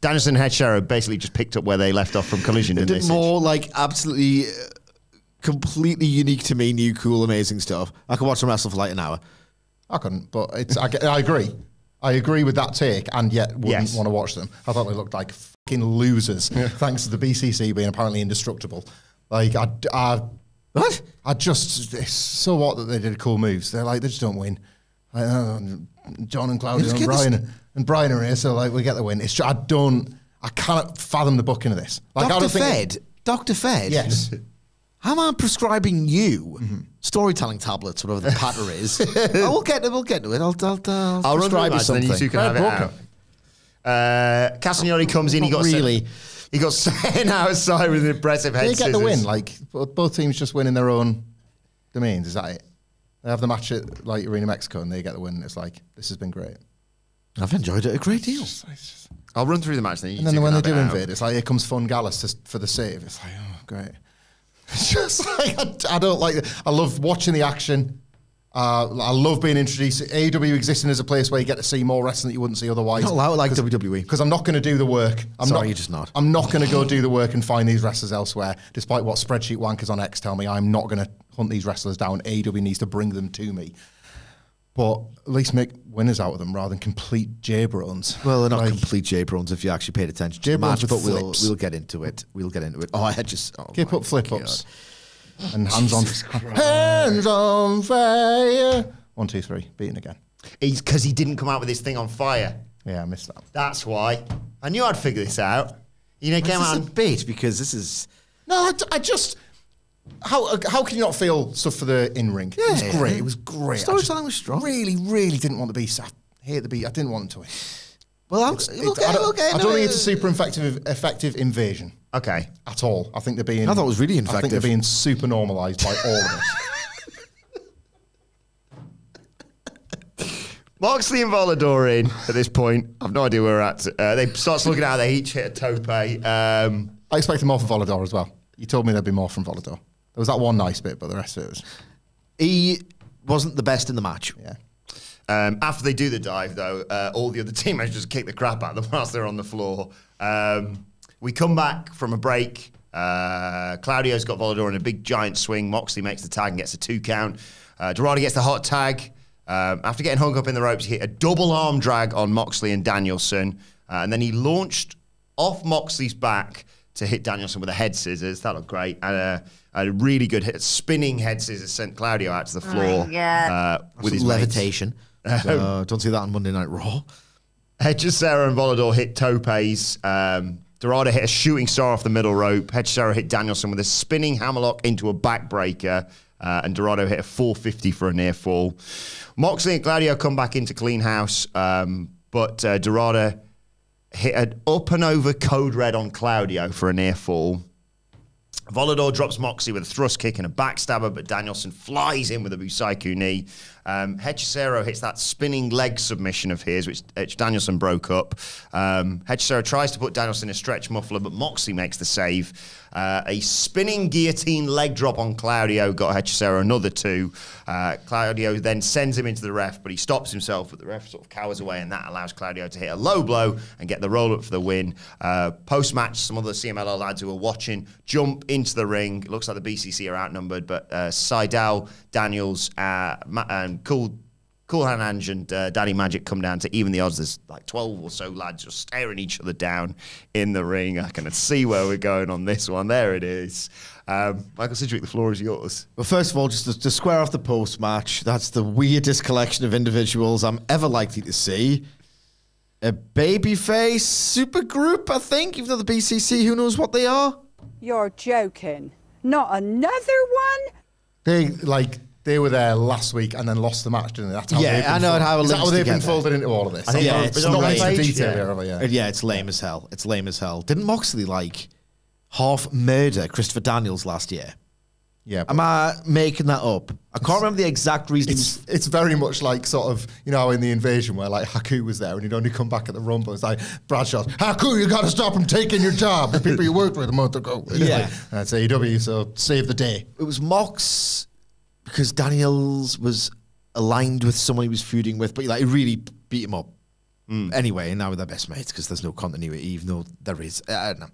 Danielson and Hechicero basically just picked up where they left off from Collision. They did more like absolutely completely unique to me, new, cool, amazing stuff. I could watch them wrestle for like an hour. I couldn't, but I agree. I agree with that take, and yet wouldn't want to watch them. I thought they looked like fucking losers, thanks to the BCC being apparently indestructible. Like, What? It's so what that they did cool moves. They're like, they just don't win. John and Claudio and Brian are here, so like we get the win. It's just, I cannot fathom the booking of this. Like, Dr. Fed? Yes. How am I prescribing you storytelling tablets, whatever the patter is? We'll get to it. I'll prescribe you something. Then you two can have it out. Castagnoli comes in. He got sent outside with an impressive head scissors. They get the win. Like, both teams just win in their own domains. Is that it? They have the match at like Arena Mexico and they get the win. It's like, this has been great. I've enjoyed it a great deal. I'll run through the match then. And then when they do invade, it's like, here comes Fun Gallus for the save. It's like, oh, great. It's just like, I don't like it. I love watching the action. I love being introduced. AEW existing as a place where you get to see more wrestling that you wouldn't see otherwise. Not allowed like WWE. Because I'm not going to do the work. You're just not. I'm not going to go do the work and find these wrestlers elsewhere, despite what spreadsheet wankers on X tell me. I'm not going to hunt these wrestlers down. AEW needs to bring them to me. But at least make winners out of them rather than complete jabrones. Well, they're not complete jabrones if you actually paid attention to the match, but we'll get into it. Oh, I had just... Keep up flip-ups. And hands on fire. 1, 2, 3. Beaten again. Because he didn't come out with his thing on fire. Yeah, I missed that. That's why. I knew I'd figure this out. You know, came out a bait because this is... No, I just... How can you not feel stuff for the in-ring? Yeah, it was great. It was great. Storytelling was strong. Really, really didn't want to be... I hate the beat. I didn't want them to win. Well, I don't think it's a super effective invasion. Okay. At all. I think they're being... I thought it was really effective. I think they're being super normalised by all of us. Moxley and Volador in at this point. I've no idea where we're at. They start looking out. They each hit a tope. I expected more from Volador as well. You told me there'd be more from Volador. There was that one nice bit, but the rest of it was... He wasn't the best in the match. Yeah. After they do the dive, though, all the other teammates just kick the crap out of them whilst they're on the floor. We come back from a break. Claudio's got Volador in a big giant swing. Moxley makes the tag and gets a 2 count. Dorado gets the hot tag. After getting hung up in the ropes, he hit a double arm drag on Moxley and Danielson. And then he launched off Moxley's back to hit Danielson with a head scissors. That looked great. And a really good hit. Spinning head scissors sent Claudio out to the floor with his levitation. Don't see that on Monday Night Raw. Hechicero and Volador hit topes. Dorado hit a shooting star off the middle rope. Hechicero hit Danielson with a spinning hammerlock into a backbreaker. And Dorado hit a 450 for a near fall. Moxley and Claudio come back into Clean House. But Dorado hit an up and over code red on Claudio for a near fall. Volador drops Moxley with a thrust kick and a backstabber, but Danielson flies in with a Busaiku knee. Hechicero hits that spinning leg submission of his, which Danielson broke up. Hechicero tries to put Danielson in a stretch muffler, but Moxley makes the save. A spinning guillotine leg drop on Claudio got Hechicero another 2. Claudio then sends him into the ref, but he stops himself, but the ref sort of cowers away, and that allows Claudio to hit a low blow and get the roll-up for the win. Post-match, some of the CMLL lads who are watching jump into the ring. It looks like the BCC are outnumbered, but Seidel, Daniels, and Cool Hand Ange and Daddy Magic come down to even the odds. There's like 12 or so lads just staring each other down in the ring. I can see where we're going on this one. There it is. Michael Sidgwick, the floor is yours. Well, first of all, just to square off the post-match, that's the weirdest collection of individuals I'm ever likely to see. A babyface supergroup, I think, even though the BCC, who knows what they are? You're joking. Not another one? They were there last week and then lost the match, didn't they? That's how I know how it links they've been together. folded into all of this. It's not lame. much detail here, Yeah, it's lame as hell. It's lame as hell. Didn't Moxley half murder Christopher Daniels last year? Yeah. Am I making that up? I can't remember the exact reason. It's very much like sort of, you know, in the invasion where like Haku was there and he'd only come back at the Rumble. It's like Bradshaw, Haku, you got to stop him taking your job. The people you worked with a month ago. Yeah. That's AEW, so save the day. It was Mox because Daniels was aligned with someone he was feuding with, but he really beat him up. Anyway, and now they're best mates because there's no continuity, even though there is. I don't know.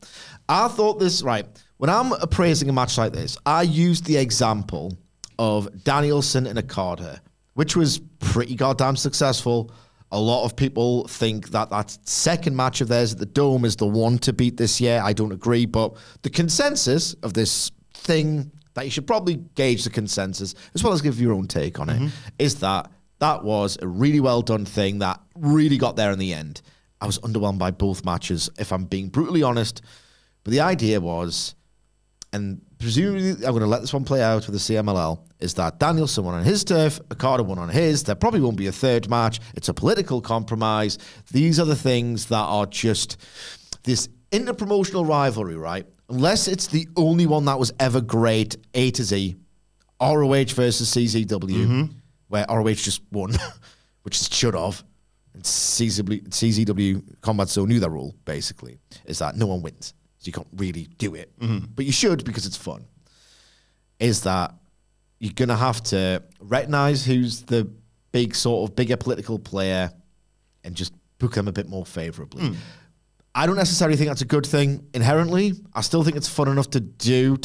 I thought this, right, when I'm appraising a match like this, I use the example of Danielson and Okada, which was pretty goddamn successful. A lot of people think that second match of theirs at the Dome is the one to beat this year. I don't agree, but the consensus of this thing that you should probably gauge the consensus, as well as give your own take on it, is that was a really well done thing that really got there in the end. I was underwhelmed by both matches, if I'm being brutally honest. But the idea was, and presumably I'm going to let this one play out with the CMLL, is that Danielson won on his turf, Okada won on his. There probably won't be a third match. It's a political compromise. These are the things that are just this interpromotional rivalry, right? Unless it's the only one that was ever great, A to Z, ROH versus CZW, where ROH just won, which it should have. And CZW Combat Zone knew that rule, basically, is that no one wins. So you can't really do it. But you should because it's fun. Is that you're going to have to recognize who's the bigger political player and just book them a bit more favorably. I don't necessarily think that's a good thing inherently. I still think it's fun enough to do,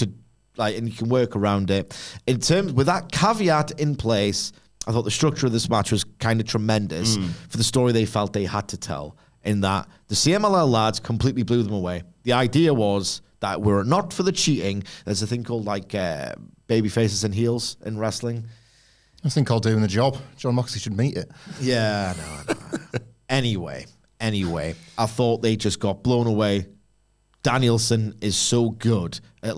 and you can work around it. In terms, with that caveat in place, I thought the structure of this match was kind of tremendous for the story they felt they had to tell, in that the CMLL lads completely blew them away. The idea was that we're not for the cheating. There's a thing called baby faces and heels in wrestling. I think I'll doing the job. John Moxley should meet it. Yeah, I know. Anyway, I thought they just got blown away. Danielson is so good at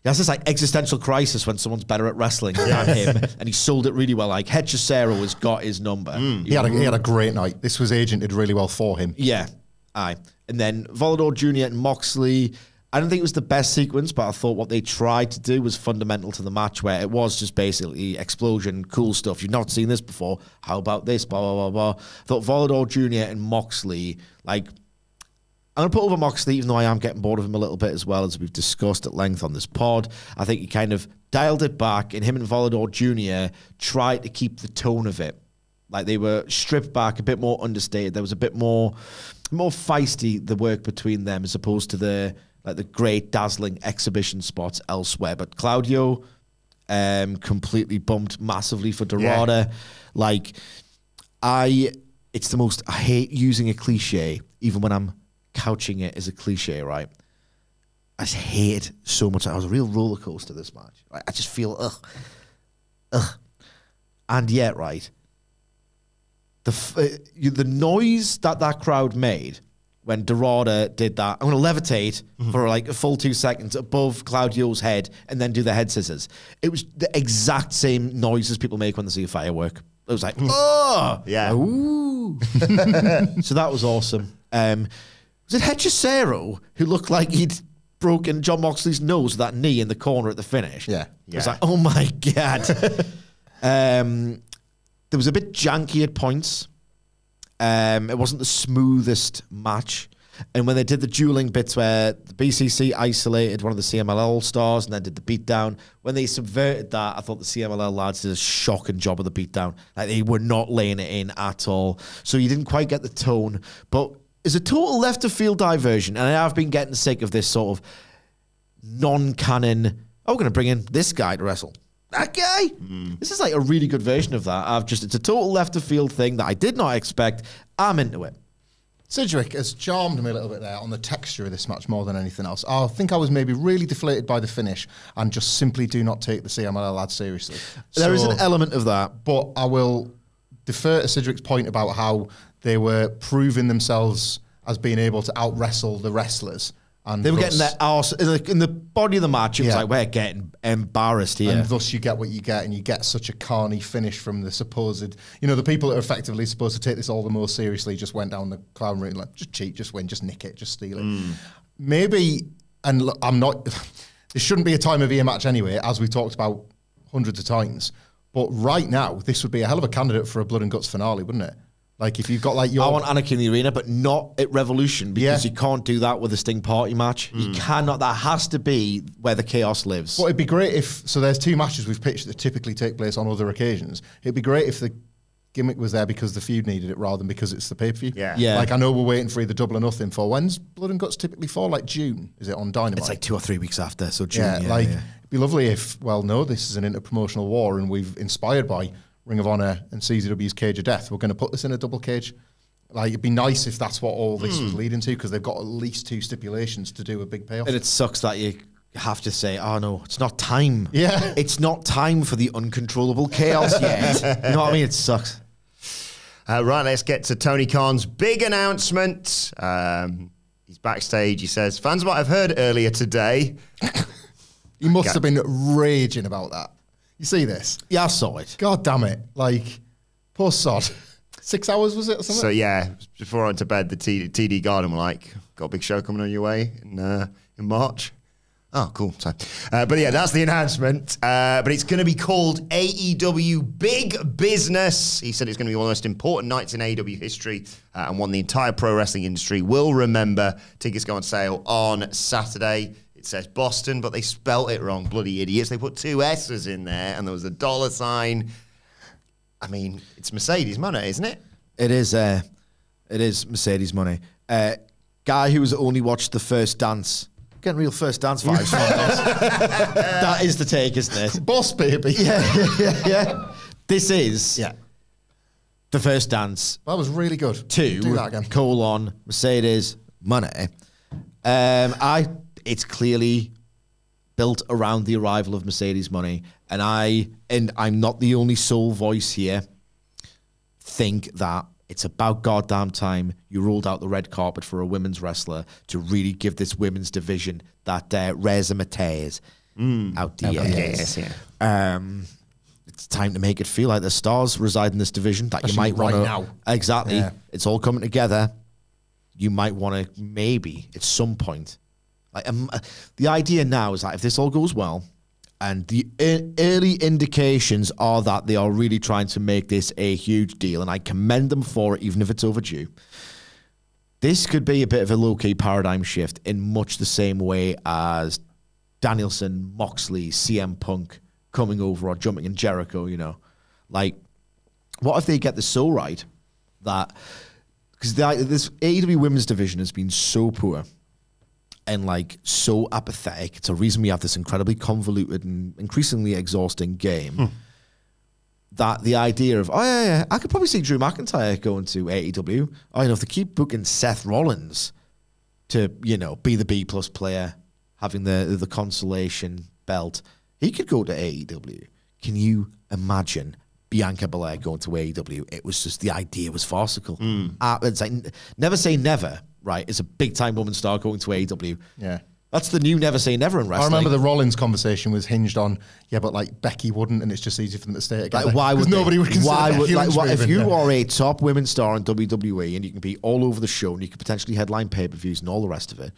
he has this existential crisis when someone's better at wrestling than him, and he sold it really well. Hechicero has got his number. He had a great night. This was agented really well for him. Yeah, aye. And then Volador Jr. and Moxley, I don't think it was the best sequence, but I thought what they tried to do was fundamental to the match, where it was just basically explosion, cool stuff. You've not seen this before. How about this? Blah, blah, blah, blah. I thought Volador Jr. and Moxley, I'm going to put over Moxley, even though I am getting bored of him a little bit, as well, as we've discussed at length on this pod. I think he kind of dialed it back, and him and Volador Jr. tried to keep the tone of it. They were stripped back, a bit more understated. There was a bit more feisty, the work between them, as opposed to the great, dazzling exhibition spots elsewhere. But Claudio completely bumped massively for Dorada. I hate using a cliche, even when I'm couching it as a cliche, right? I just hate it so much. I was a real roller coaster this match. Right? I just feel ugh. And yet, right, the noise that crowd made when Dorada did that, I'm going to levitate for a full 2 seconds above Claudio's head and then do the head scissors. It was the exact same noises people make when they see a firework. It was oh! Yeah. Ooh. So that was awesome. Was it Hechicero who looked like he'd broken John Moxley's nose with that knee in the corner at the finish? Yeah. It was oh my God. There was a bit janky at points. It wasn't the smoothest match. And when they did the dueling bits where the BCC isolated one of the CMLL All-Stars and then did the beatdown, when they subverted that, I thought the CMLL lads did a shocking job of the beatdown. They were not laying it in at all. So you didn't quite get the tone. But it's a total left-of-field diversion, and I have been getting sick of this sort of non-canon, we're going to bring in this guy to wrestle. That guy? This is a really good version of that. It's a total left-of-field thing that I did not expect. I'm into it. Sidgwick has charmed me a little bit there on the texture of this match more than anything else. I think I was maybe really deflated by the finish and just simply do not take the CMLL lads seriously. There is an element of that. But I will defer to Sidgwick's point about how they were proving themselves as being able to out-wrestle the wrestlers. And they were getting their arse in the body of the match. It was we're getting embarrassed here. And thus you get what you get, and you get such a carny finish from the supposed, the people that are effectively supposed to take this all the more seriously just went down the clown route, just cheat, just win, just nick it, just steal it. Maybe, and look, this shouldn't be a time of year match anyway, as we talked about hundreds of times, but right now, this would be a hell of a candidate for a Blood and Guts finale, wouldn't it? If you've got your... I want Anarchy in the arena, but not at Revolution, because you can't do that with a Sting Party match. You cannot. That has to be where the chaos lives. Well, it'd be great if... So there's two matches we've pitched that typically take place on other occasions. It'd be great if the gimmick was there because the feud needed it rather than because it's the pay-per-view. Yeah. Like, I know we're waiting for either Double or Nothing for. When's Blood and Guts typically for? Like June? Is it on Dynamite? It's like 2 or 3 weeks after, so June. It'd be lovely if, well, no, this is an interpromotional war and we've inspired by Ring of Honor and CZW's Cage of Death. We're going to put this in a double cage. Like, it'd be nice if that's what all this was leading to, because they've got at least 2 stipulations to do a big payoff. And it sucks that you have to say, oh no, it's not time. Yeah. It's not time for the uncontrollable chaos yet. You know what I mean? It sucks. Right, let's get to Tony Khan's big announcement. He's backstage. He says, fans might have heard earlier today. He must have been raging about that. You see this? Yeah, I saw it. God damn it. Like, poor sod. 6 hours, was it, or something? So, yeah, before I went to bed, the TD Garden were like, got a big show coming on your way in March. Oh, cool. So, but yeah, that's the announcement. But it's going to be called AEW Big Business. He said it's going to be one of the most important nights in AEW history and one the entire pro wrestling industry will remember. Tickets go on sale on Saturday. It says Boston, but they spelt it wrong. Bloody idiots. They put 2 S's in there and there was a $sign. I mean, it's Mercedes money, isn't it? It is Mercedes money. Guy who's only watched the first dance. Getting real first dance vibes from this. That is the take, isn't it? Boss baby. Yeah. This is the first dance. That was really good. 2, Do that again. Mercedes money. It's clearly built around the arrival of Mercedes money, and I'm not the only sole voice here. Think that it's about goddamn time you rolled out the red carpet for a women's wrestler to really give this women's division that razzmatazz out the Yes, yeah. It's time to make it feel like the stars reside in this division that you might want right to. now. Exactly. Yeah. It's all coming together. You might want to maybe at some point. Like the idea now is that if this all goes well, and the early indications are that they are really trying to make this a huge deal, and I commend them for it, even if it's overdue. This could be a bit of a low-key paradigm shift in much the same way as Danielson, Moxley, CM Punk coming over or jumping in Jericho, you know. Like, what if they get this so right that... Because this AEW women's division has been so poor and like so apathetic. It's a reason we have this incredibly convoluted and increasingly exhausting game. That the idea of, I could probably see Drew McIntyre going to AEW. Oh, you know, if they keep booking Seth Rollins to, you know, be the B+ player, having the consolation belt, he could go to AEW. Can you imagine Bianca Belair going to AEW? It was just, the idea was farcical. It's like, never say never. Right, it's a big-time woman star going to AEW. Yeah. That's the new never say never in wrestling. I remember the Rollins conversation was hinged on, but like Becky wouldn't, and it's just easy for them to stay together. Like, why would nobody would consider Becky Lynch if you moving, are a top women's star in WWE and you can be all over the show and you could potentially headline pay-per-views and all the rest of it,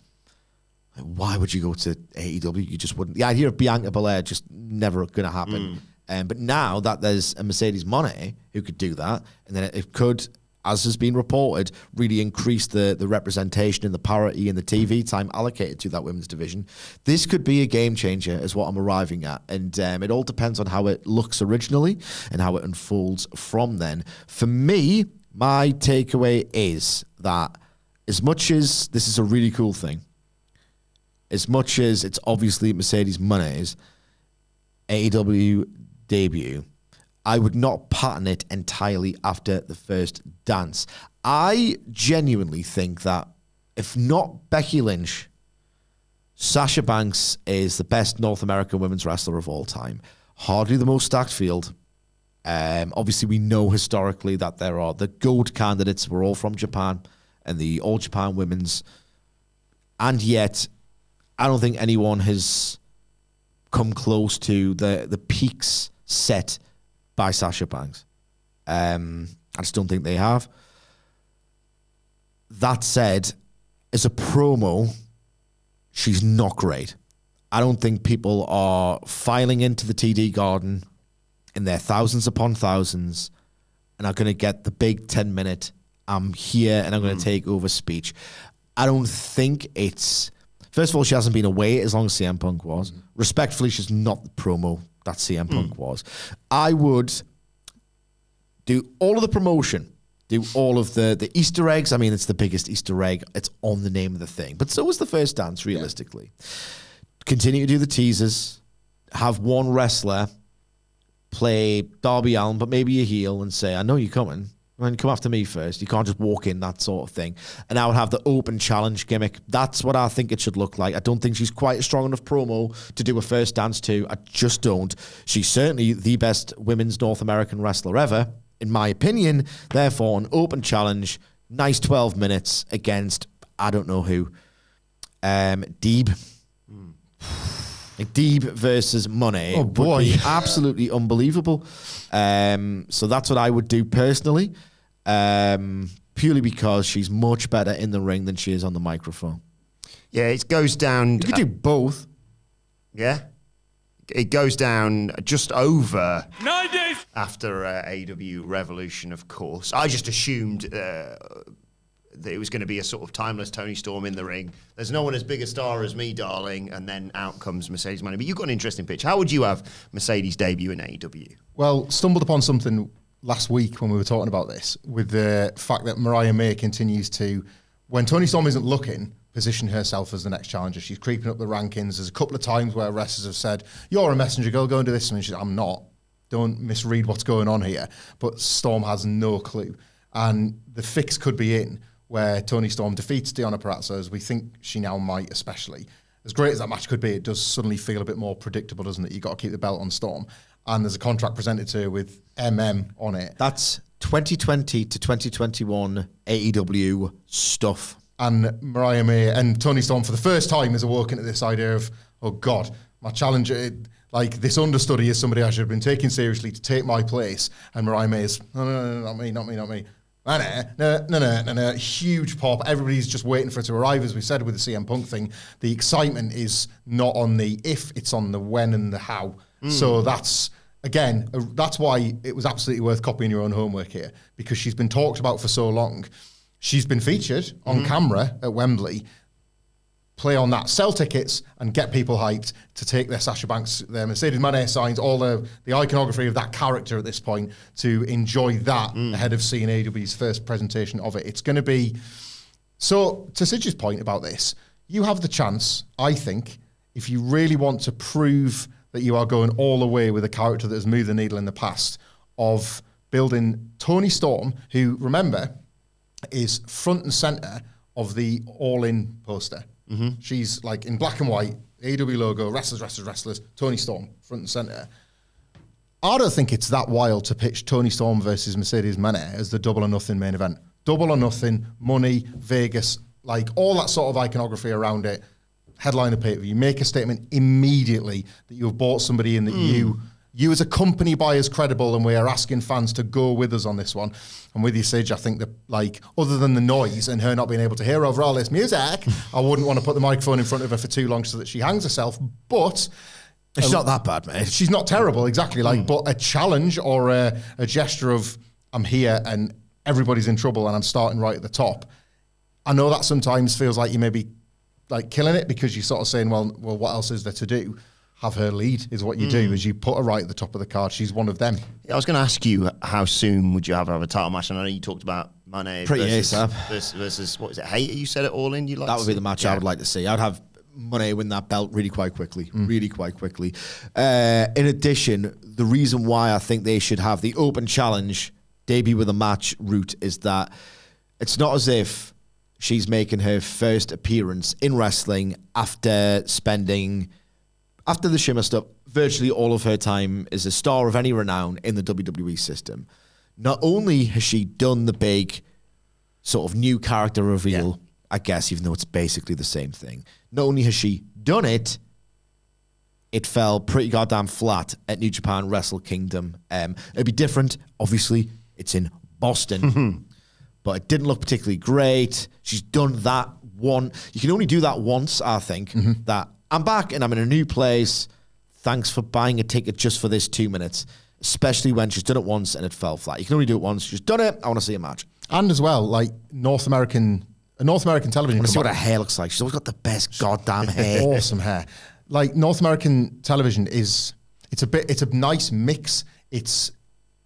like, why would you go to AEW? You just wouldn't. The idea of Bianca Belair just never going to happen. But now that there's a Mercedes Moné who could do that, and then it could, as has been reported, really increase the representation and the parity and the TV time allocated to that women's division. This could be a game changer is what I'm arriving at. And it all depends on how it looks originally and how it unfolds from then. For me, my takeaway is that as much as this is a really cool thing, as much as it's obviously Mercedes Moné's AEW debut, I would not pattern it entirely after the first dance. I genuinely think that if not Becky Lynch, Sasha Banks is the best North American women's wrestler of all time. Hardly the most stacked field. Obviously, we know historically that there are the GOAT candidates were all from Japan and the All Japan women's. And yet, I don't think anyone has come close to the peaks set by Sasha Banks. I just don't think they have. That said, as a promo, she's not great. I don't think people are filing into the TD Garden in their thousands upon thousands and are going to get the big 10-minute, I'm here and I'm going to take over speech. I don't think it's... First of all, she hasn't been away as long as CM Punk was. Respectfully, she's not the promo that CM Punk was. I would Do all of the promotion. Do all of the Easter eggs. I mean, it's the biggest Easter egg. It's on the name of the thing. But so was the first dance, realistically. Yeah. Continue to do the teasers. Have one wrestler play Darby Allin, but maybe a heel, and say, I know you're coming. I mean, come after me first. You can't just walk in, that sort of thing. And I would have the open challenge gimmick. That's what I think it should look like. I don't think she's quite a strong enough promo to do a first dance to. I just don't. She's certainly the best women's North American wrestler ever, in my opinion. Therefore, an open challenge, nice 12 minutes against, I don't know who, Deeb. Like Deeb versus Money would be absolutely unbelievable. So that's what I would do personally, purely because she's much better in the ring than she is on the microphone. Yeah, it goes down. You could do both. Yeah. It goes down just over 9 days after AEW Revolution, of course. I just assumed that it was going to be a sort of timeless Toni Storm in the ring. There's no one as big a star as me, darling. And then out comes Mercedes Money. But you've got an interesting pitch. How would you have Mercedes debut in AEW? Well, stumbled upon something last week when we were talking about this, with the fact that Mariah May continues to, when Toni Storm isn't looking, position herself as the next challenger. She's creeping up the rankings. There's a couple of times where wrestlers have said, you're a messenger girl, go and do this. And she's like, I'm not. Don't misread what's going on here. But Storm has no clue. And the fix could be in where Toni Storm defeats Deonna Purrazzo, as we think she now might, especially. As great as that match could be, it does suddenly feel a bit more predictable, doesn't it? You've got to keep the belt on Storm. And there's a contract presented to her with on it. That's 2020 to 2021 AEW stuff. And Mariah May and Toni Storm, for the first time, is awoken to this idea of, oh God, my challenger, like this understudy is somebody I should have been taking seriously to take my place. And Mariah May is, no, not me. No, huge pop. Everybody's just waiting for it to arrive, as we said with the CM Punk thing. The excitement is not on the if, it's on the when and the how. So that's, again, that's why it was absolutely worth copying your own homework here, because she's been talked about for so long. She's been featured on camera at Wembley. Play on that, sell tickets, and get people hyped to take their Sasha Banks, their Mercedes Money signs, all the iconography of that character at this point, to enjoy that ahead of seeing AEW's first presentation of it. It's going to be... So, to Sidge's point about this, you have the chance, I think, if you really want to prove that you are going all the way with a character that has moved the needle in the past, of building Toni Storm, who, remember, is front and center of the All-In poster. She's like in black and white, AEW logo, wrestlers, Toni Storm, front and center. I don't think it's that wild to pitch Toni Storm versus Mercedes Money as the Double or Nothing main event. Double or Nothing, money, Vegas, like all that sort of iconography around it. Headline the pay-per-view. Make a statement immediately that you've bought somebody in that you as a company buy as credible, and we are asking fans to go with us on this one. And with you, Sige, I think that, like, other than the noise and her not being able to hear over all this music, I wouldn't want to put the microphone in front of her for too long so that she hangs herself. But it's not that bad, mate. She's not terrible, exactly. Like, but a challenge or a gesture of, I'm here and everybody's in trouble and I'm starting right at the top. I know that sometimes feels like you may be like killing it, because you're sort of saying, well, what else is there to do? Have her lead is what you do, is you put her right at the top of the card. She's one of them. I was going to ask you, how soon would you have a title match? And I know you talked about Money versus what is it, Hater? You said it all in. That would be the match I would like to see. I'd have Money win that belt really quite quickly. In addition, the reason why I think they should have the open challenge debut with a match route is that it's not as if she's making her first appearance in wrestling after spending, after the Shimmer stuff, virtually all of her time as a star of any renown in the WWE system. Not only has she done the big sort of new character reveal, I guess, even though it's basically the same thing. Not only has she done it, it fell pretty goddamn flat at New Japan Wrestle Kingdom. It'd be different. Obviously, it's in Boston. But it didn't look particularly great. She's done that one. You can only do that once, I think, that I'm back and I'm in a new place. Thanks for buying a ticket just for this 2 minutes, especially when she's done it once and it fell flat. You can only do it once. She's done it. I want to see a match. And as well, like North American television. I want to see what her hair looks like. She's always got the best goddamn hair. Awesome hair. Like North American television it's a nice mix. It's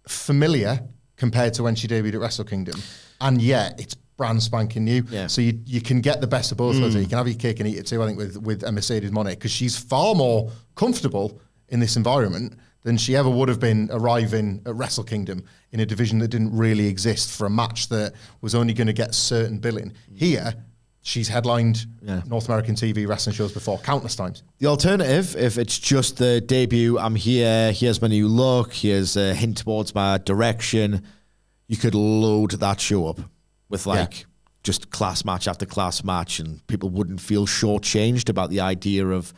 familiar compared to when she debuted at Wrestle Kingdom. And yet, it's brand spanking new. Yeah. So you can get the best of both worlds. You can have your cake and eat it too, I think, with a Mercedes Moné, because she's far more comfortable in this environment than she ever would have been arriving at Wrestle Kingdom in a division that didn't really exist for a match that was only going to get certain billing. Here, she's headlined North American TV wrestling shows before countless times. The alternative, if it's just the debut, I'm here, here's my new look, here's a hint towards my direction, you could load that show up with just class match after class match, and people wouldn't feel shortchanged about the idea of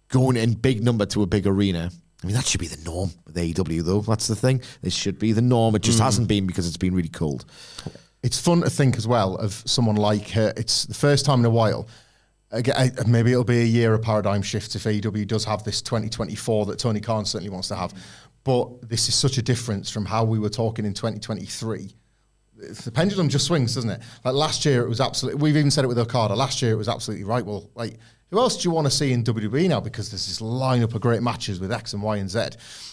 going in big number to a big arena. I mean, that should be the norm with AEW, though. That's the thing. This should be the norm. It just hasn't been because it's been really cold. It's fun to think as well of someone like her. It's the first time in a while. Again, maybe it'll be a year of paradigm shifts if AEW does have this 2024 that Tony Khan certainly wants to have. But this is such a difference from how we were talking in 2023. The pendulum just swings, doesn't it? Like last year, it was absolutely. We've even said it with Okada. Last year, it was absolutely right. Well, like, who else do you want to see in WWE now? Because there's this lineup of great matches with X and Y and Z.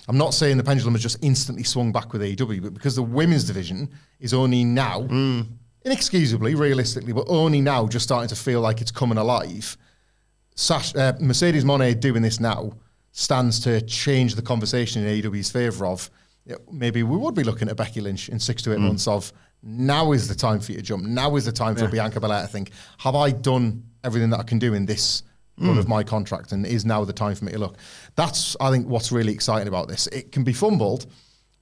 I'm not saying the pendulum has just instantly swung back with AEW, but because the women's division is only now, inexcusably, realistically, but only now just starting to feel like it's coming alive. Mercedes Moné doing this now stands to change the conversation in AEW's favour of, maybe we would be looking at Becky Lynch in 6 to 8 months of, now is the time for you to jump. Now is the time for Bianca Belair to think, have I done everything that I can do in this run of my contract, and is now the time for me to look? That's, I think, what's really exciting about this. It can be fumbled,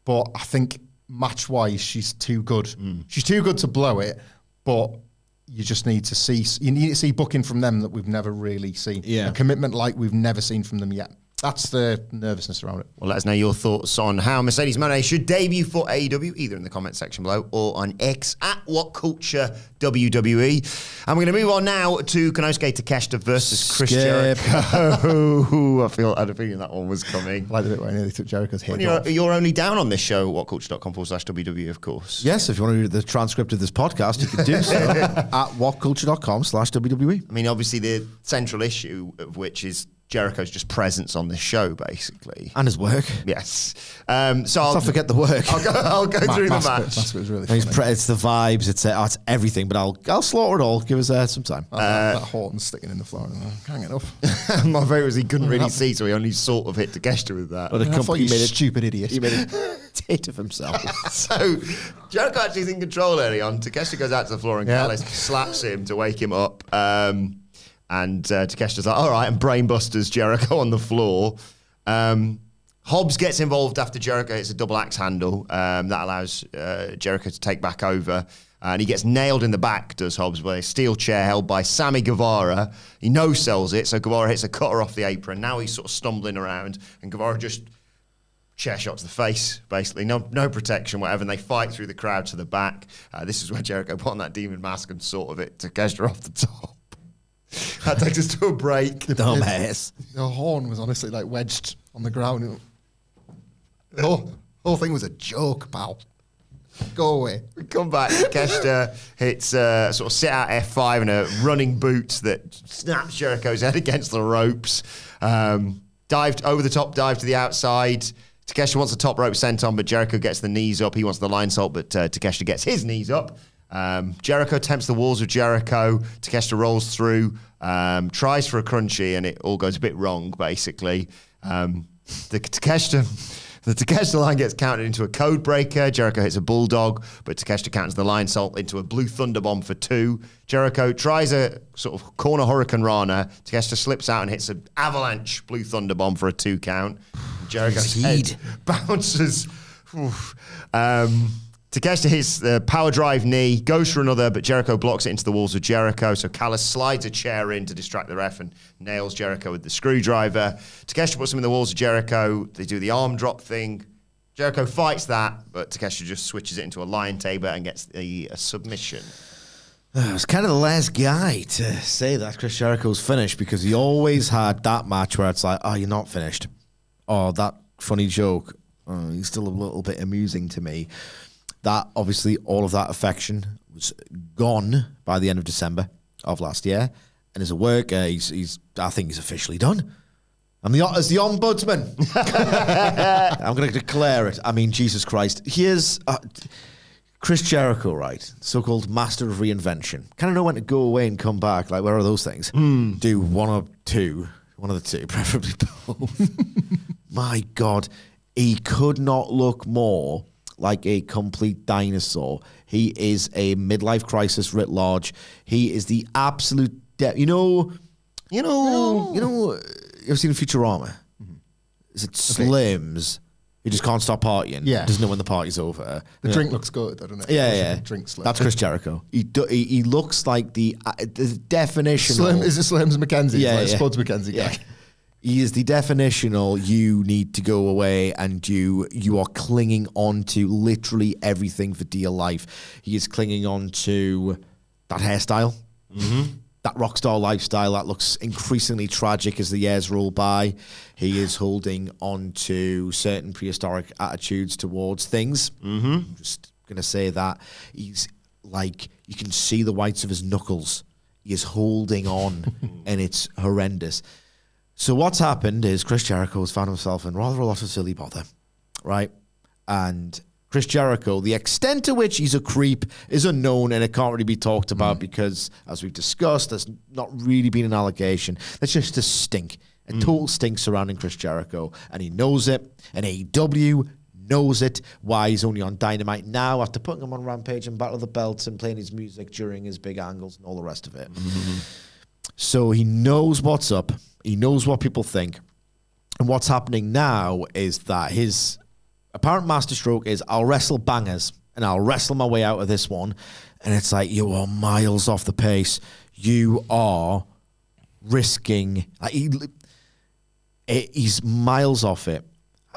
but I think match-wise, she's too good. She's too good to blow it, but you just need to see booking from them that we've never really seen. Yeah. A commitment like we've never seen from them yet. That's the nervousness around it. Well, let us know your thoughts on how Mercedes Moné should debut for AEW, either in the comment section below or on X at WhatCultureWWE. And we're going to move on now to Konosuke Takeshita versus Chris Jericho. I had a feeling that one was coming. I like the bit where I nearly took Jericho's head off. You're only down on this show, whatculture.com/WWE, of course. Yes, if you want to read the transcript of this podcast, you can do so at whatculture.com/WWE. I mean, obviously, the central issue of which is Jericho's just presence on this show, basically. And his work. Yes. So Let's not forget the work. I'll go through the match. That's what was really funny. It's the vibes, it's everything, but I'll slaughter it all. Give us some time. That Horton sticking in the floor. Can't get up. My favourite was he couldn't really see, so he only sort of hit Takeshita with that. But I thought you stupid idiot. He made a tit of himself. So Jericho actually is in control early on. Takeshita goes out to the floor and Callis slaps him to wake him up. And Takeshita's like, all right, and brainbusters Jericho on the floor. Hobbs gets involved after Jericho hits a double axe handle. That allows Jericho to take back over. And he gets nailed in the back, does Hobbs, by a steel chair held by Sammy Guevara. He no-sells it, so Guevara hits a cutter off the apron. Now he's sort of stumbling around, and Guevara just chair shot to the face, basically. No protection, whatever, and they fight through the crowd to the back. This is where Jericho put on that demon mask and sort of it Takeshita off the top. That takes us to a break. Dumbass. The horn was honestly like wedged on the ground. The whole thing was a joke, pal. Go away. We come back. Takeshita hits sort of sit out F5 and a running boot that snaps Jericho's head against the ropes. Dived over the top, dive to the outside. Takeshita wants the top rope sent on, but Jericho gets the knees up. He wants the line salt, but Takeshita gets his knees up. Jericho attempts the walls of Jericho. Takeshita rolls through, tries for a crunchy, and it all goes a bit wrong, basically. The Takeshita line gets counted into a code breaker. Jericho hits a bulldog, but Takeshita counters the line salt into a blue thunder bomb for 2. Jericho tries a sort of corner hurricane rana. Takeshita slips out and hits an avalanche blue thunder bomb for a 2 count. Jericho's head bounces. Takeshita hits the power drive knee, goes for another, but Jericho blocks it into the walls of Jericho. So Callis slides a chair in to distract the ref and nails Jericho with the screwdriver. Takeshita puts him in the walls of Jericho. They do the arm drop thing. Jericho fights that, but Takeshita just switches it into a lion tamer and gets a submission. I was kind of the last guy to say that Chris Jericho's finished, because he always had that match where it's like, oh, you're not finished. Oh, that funny joke. Oh, he's still a little bit amusing to me. That, obviously, all of that affection was gone by the end of December of last year. And as a worker, I think he's officially done. As the ombudsman. I'm going to declare it. I mean, Jesus Christ. Here's Chris Jericho, right? So-called master of reinvention. Kind of know when to go away and come back. Like, where are those things? Do one of the two, preferably both. My God, he could not look more like a complete dinosaur. He is a midlife crisis writ large. He is the absolute you know. You've seen Futurama? Is it Slims? He just can't stop partying. Yeah. Doesn't know when the party's over. The drink looks good, doesn't it? Yeah. Drink Slim. That's Chris Jericho. He looks like the definition. Is it Slims McKenzie? Yeah, like Spuds McKenzie guy. He is the definitional. You need to go away, and you are clinging on to literally everything for dear life. He is clinging on to that hairstyle, that rock star lifestyle that looks increasingly tragic as the years roll by. He is holding on to certain prehistoric attitudes towards things. I'm just gonna say that he's like, you can see the whites of his knuckles. He is holding on, and it's horrendous. So what's happened is Chris Jericho has found himself in rather a lot of silly bother, right? And Chris Jericho, the extent to which he's a creep is unknown, and it can't really be talked about because, as we've discussed, there's not really been an allegation. There's just a stink, a total stink surrounding Chris Jericho, and he knows it, and AEW knows it, why he's only on Dynamite now after putting him on Rampage and Battle of the Belts and playing his music during his big angles and all the rest of it. So he knows what's up. He knows what people think. And what's happening now is that his apparent masterstroke is, I'll wrestle bangers and I'll wrestle my way out of this one. And it's like, you are miles off the pace. You are risking... he's miles off it.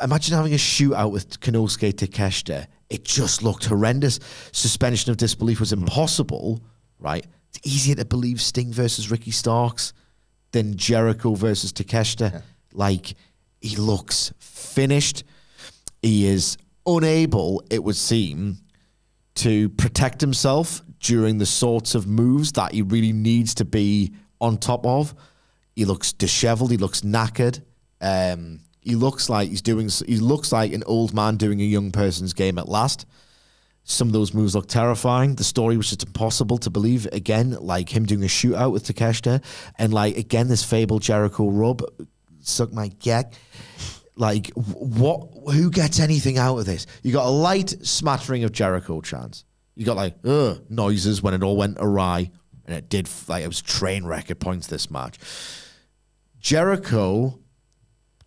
Imagine having a shootout with Konosuke Takeshita. It just looked horrendous. Suspension of disbelief was impossible, right? It's easier to believe Sting versus Ricky Starks than Jericho versus Takeshita. Yeah. Like, he looks finished. He is unable, it would seem, to protect himself during the sorts of moves that he really needs to be on top of. He looks disheveled. He looks knackered. He looks like he looks like an old man doing a young person's game at last. Some of those moves look terrifying. The story was just impossible to believe. Again, like him doing a shootout with Takeshita, and like again this fabled Jericho rub, suck my gag. Like what? Who gets anything out of this? You got a light smattering of Jericho chants. You got like noises when it all went awry, and it did. Like it was a train wreck at points. This match, Jericho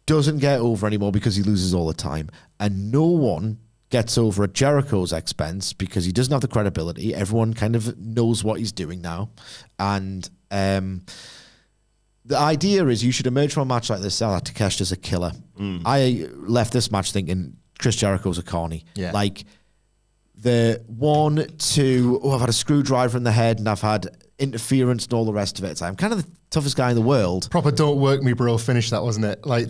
doesn't get over anymore because he loses all the time, and no one gets over at Jericho's expense because he doesn't have the credibility. Everyone kind of knows what he's doing now, and the idea is you should emerge from a match like this. Takeshita's a killer. I left this match thinking Chris Jericho's a carny. Yeah. Like the 1, 2, I've had a screwdriver in the head and I've had interference and all the rest of it. I'm kind of the toughest guy in the world. Proper don't work me, bro. Finish that, wasn't it? Like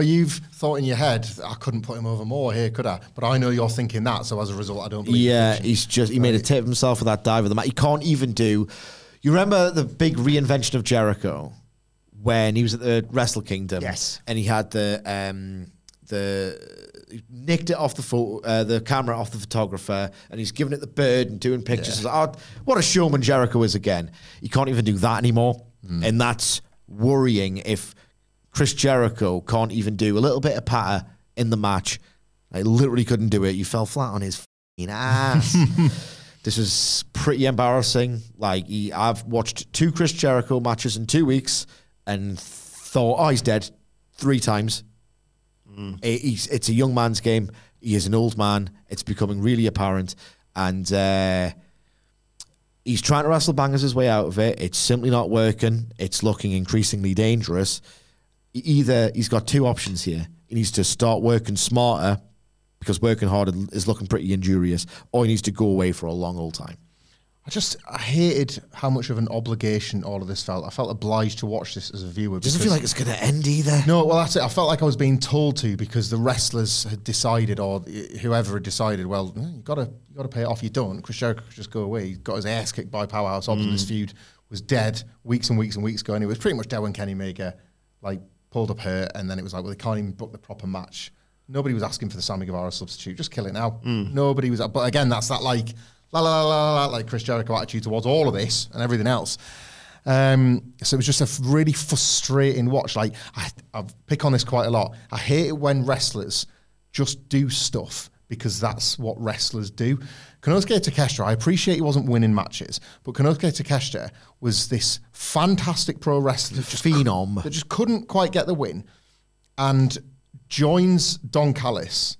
you've thought in your head, I couldn't put him over more here, could I? But I know you're thinking that, so as a result, I don't believe he made a tip of himself with that dive of the mat. He can't even do... You remember the big reinvention of Jericho when he was at the Wrestle Kingdom? Yes. And he had he nicked it off the camera off the photographer, and he's giving it the bird and doing pictures. Yeah. Like, what a showman Jericho is again. He can't even do that anymore. And that's worrying if Chris Jericho can't even do a little bit of patter in the match. I literally couldn't do it. You fell flat on his f***ing ass. This is pretty embarrassing. Like, I've watched 2 Chris Jericho matches in 2 weeks and thought, he's dead 3 times. It's a young man's game. He is an old man. It's becoming really apparent. And he's trying to wrestle bangers his way out of it. It's simply not working. It's looking increasingly dangerous. Either he's got 2 options here. He needs to start working smarter because working harder is looking pretty injurious, or he needs to go away for a long old time. I hated how much of an obligation all of this felt. I felt obliged to watch this as a viewer. Doesn't feel like it's going to end either. No, well, that's it. I felt like I was being told to because the wrestlers had decided, or whoever had decided, well, you got to pay it off. You don't. Chris Jericho could just go away. He got his ass kicked by Powerhouse Hobbs, and this feud was dead weeks and weeks and weeks ago. And it was pretty much dead when Kenny Omega pulled up hurt, and then it was like, well, they can't even book the proper match. Nobody was asking for the Sammy Guevara substitute. Just kill it now. Nobody was. But again, that's that like la la la la like Chris Jericho attitude towards all of this and everything else. So it was just a really frustrating watch. Like I pick on this quite a lot. I hate it when wrestlers just do stuff because that's what wrestlers do. Konosuke Takeshita, I appreciate he wasn't winning matches, but Konosuke Takeshita was this fantastic pro wrestler, just phenom that just couldn't quite get the win, and joins Don Callis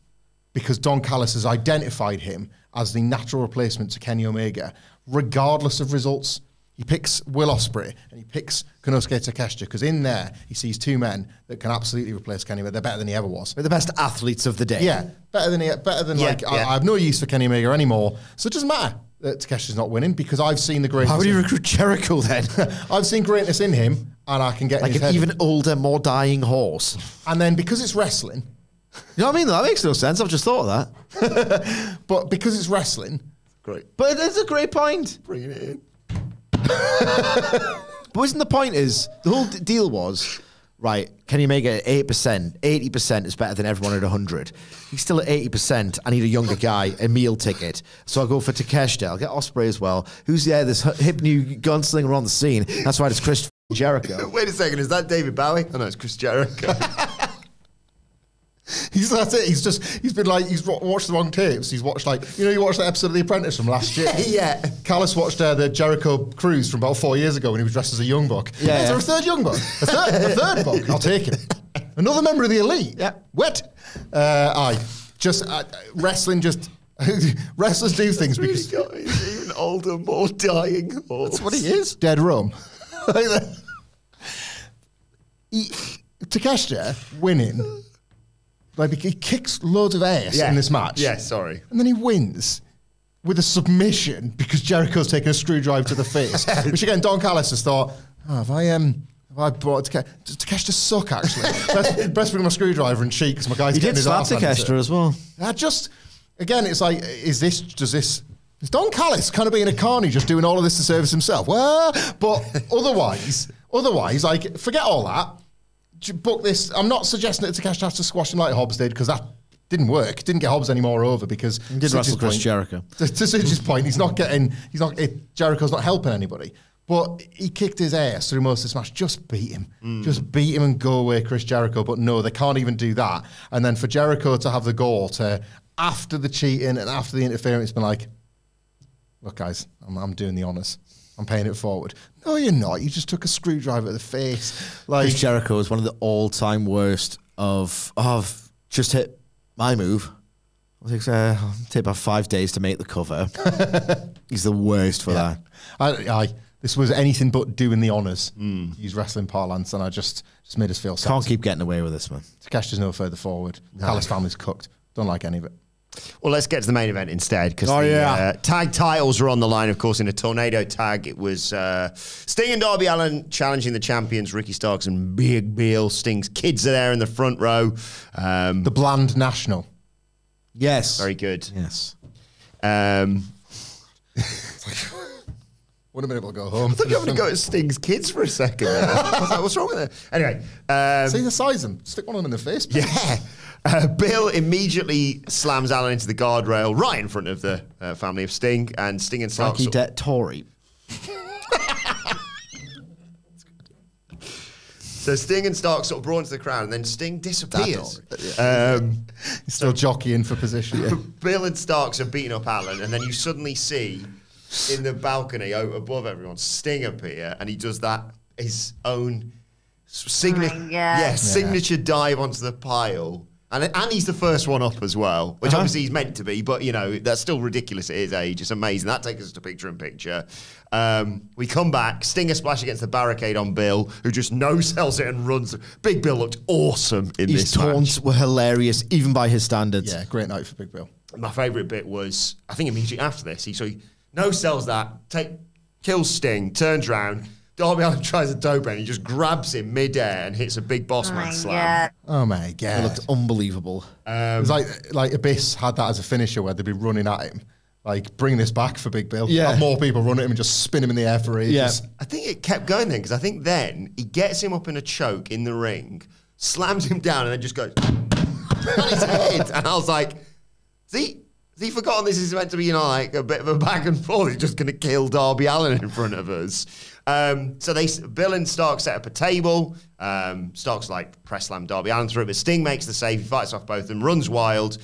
because Don Callis has identified him as the natural replacement to Kenny Omega, regardless of results. He picks Will Ospreay and he picks Konosuke Takeshita because in there he sees two men that can absolutely replace Kenny Omega. They're better than he ever was. They're the best athletes of the day. Yeah, better than I have no use for Kenny Omega anymore. So it doesn't matter that Takeshita's not winning because I've seen the greatness. Why would you recruit Jericho then? I've seen greatness in him, and I can get like in his an head. even older, more dying horse. And then because it's wrestling, you know what I mean? That makes no sense. I've just thought of that. But because it's wrestling, great. But it's a great point. Bringing it in. But isn't the point is the whole deal was right? Kenny Omega at 8%, 80% is better than everyone at 100. He's still at 80%. I need a younger guy, a meal ticket. So I'll go for Takeshita. I'll get Ospreay as well. Who's this hip new gunslinger on the scene? That's right, it's Chris Jericho. Wait a second, is that David Bowie? Oh no, it's Chris Jericho. That's it. He's been like, he's watched the wrong tapes. He's watched you watched that episode of The Apprentice from last year. Yeah. Callis watched the Jericho cruise from about 4 years ago when he was dressed as a young buck. Yeah. Is there a third young buck? A third buck? I'll take it. Another member of the elite. Yeah. Wet. Wrestling just, wrestlers do things because. He's even older, more dying horse. That's what he is. Dead rum. Takeshita winning. Like he kicks loads of ass in this match. Yeah, sorry. And then he wins with a submission because Jericho's taken a screwdriver to the face. Which again, Don Callis has thought, have I brought Takeshita suck actually? Best bring my screwdriver and cheat because my guy's getting his ass handed to him. He did slap Takeshita as well. Again, it's like, is Don Callis kind of being a carny just doing all of this to service himself? Well, but otherwise, like, forget all that. Book this. I'm not suggesting that Takeshita has to squash him like Hobbs did because that didn't work. Didn't get Hobbs any more over because he did wrestle Chris Jericho. To Sidge's point, Jericho's not helping anybody. But he kicked his ass through most of this match. Just beat him. Just beat him and go away, Chris Jericho. But no, they can't even do that. And then for Jericho to have the gall to, after the cheating and after the interference, been like, look, guys, I'm doing the honours. I'm paying it forward. No, you're not. You just took a screwdriver to the face. Like Chris Jericho is one of the all-time worst of just hit my move. I'll take about 5 days to make the cover. He's the worst for that. This was anything but doing the honours. Use wrestling parlance, and I just made us feel sad. Can't keep getting away with this, man. Takeshita's no further forward. Callis family's cooked. Don't like any of it. Well, let's get to the main event instead because tag titles are on the line, of course, in a tornado tag. It was Sting and Darby Allin challenging the champions, Ricky Starks and Big Bill. Sting's kids are there in the front row. The Bland National. Yes. Very good. Yes. Wouldn't have been able to go home. I thought you were going to go at Sting's kids for a second. I was like, what's wrong with it? Anyway. See the size of them. Stick one of them in the face. Please. Yeah. Bill immediately slams Allin into the guardrail right in front of the family of Sting, and Sting and Starks. Frankie Tory. So Sting and Starks sort of brought into the crowd, and then Sting disappears. He's still jockeying for position. Yeah. Bill and Starks are beating up Allin, and then you suddenly see in the balcony above everyone Sting appear, and he does his own signature dive onto the pile. And he's the first one up as well, which obviously he's meant to be, but, that's still ridiculous at his age. It's amazing. That takes us to picture-in-picture. We come back, Stinger splash against the barricade on Bill, who just no-sells it and runs. Big Bill looked awesome in this match. His taunts were hilarious, even by his standards. Yeah, great night for Big Bill. My favourite bit was, I think immediately after this, he no-sells that, kills Sting, turns around, Darby Allin tries a dope and he just grabs him mid-air and hits a big boss man slam. Oh my God. It looked unbelievable. It was like Abyss had that as a finisher where they'd be running at him. Like, bring this back for Big Bill. Yeah. Have more people run at him and just spin him in the air for ages. Yeah. I think it kept going then, because I think then he gets him up in a choke in the ring, slams him down, and then just goes on his head. And I was like, has he forgotten this is meant to be, like a bit of a back and forth? He's just going to kill Darby Allin in front of us. So Bill and Stark set up a table. Stark's like press slam Darby Allin through it, but Sting makes the save. He fights off both of them, runs wild,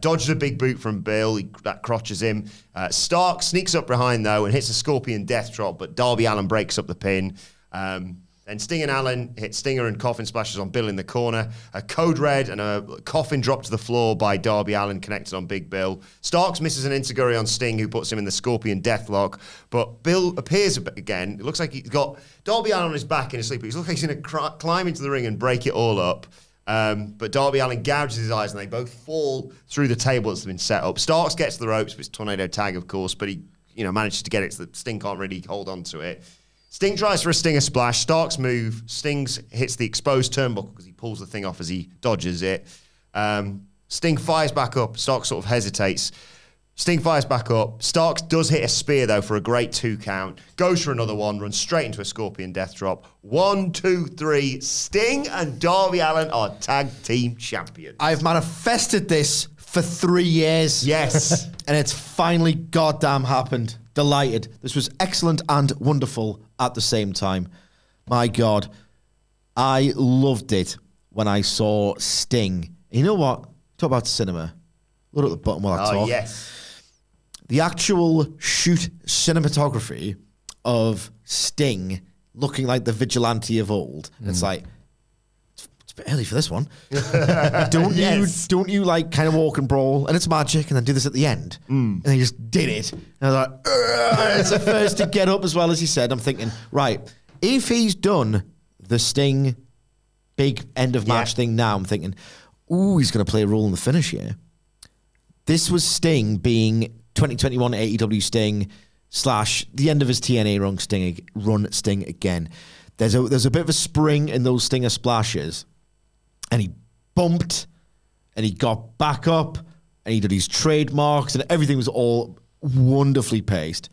dodges a big boot from Bill. That crotches him. Stark sneaks up behind though and hits a Scorpion Death Drop, but Darby Allin breaks up the pin. Then Sting and Allin hit Stinger and coffin splashes on Bill in the corner. A Code Red and a coffin dropped to the floor by Darby Allin connected on Big Bill. Starks misses an Enziguri on Sting, who puts him in the Scorpion Deathlock. But Bill appears again. It looks like he's got Darby Allin on his back in his sleep. He looks like he's going to climb into the ring and break it all up. But Darby Allin gouges his eyes and they both fall through the table that's been set up. Starks gets the ropes, but it's Tornado Tag, of course, but he manages to get it so that Sting can't really hold on to it. Sting tries for a Stinger splash. Starks move. Sting's hits the exposed turnbuckle because he pulls the thing off as he dodges it. Sting fires back up. Starks sort of hesitates. Sting fires back up. Starks does hit a spear, though, for a great 2 count. Goes for another one. Runs straight into a Scorpion Death Drop. 1, 2, 3. Sting and Darby Allin are tag team champions. I've manifested this for 3 years. Yes. And it's finally goddamn happened. Delighted. This was excellent and wonderful at the same time. My God. I loved it when I saw Sting. You know what? Talk about cinema. Look at the bottom while I talk. Oh, yes. The actual shoot cinematography of Sting looking like the vigilante of old. It's like, it's a bit early for this one. Don't you like kind of walk and brawl and it's magic and then do this at the end? And he just did it. And I was like, it's the first to get up as well as he said. I'm thinking, right, if he's done the Sting big end of match thing now, I'm thinking, ooh, he's going to play a role in the finish here. This was Sting being 2021 AEW Sting / the end of his TNA run Sting again. There's a bit of a spring in those Stinger splashes, and he bumped, and he got back up, and he did his trademarks, and everything was all wonderfully paced.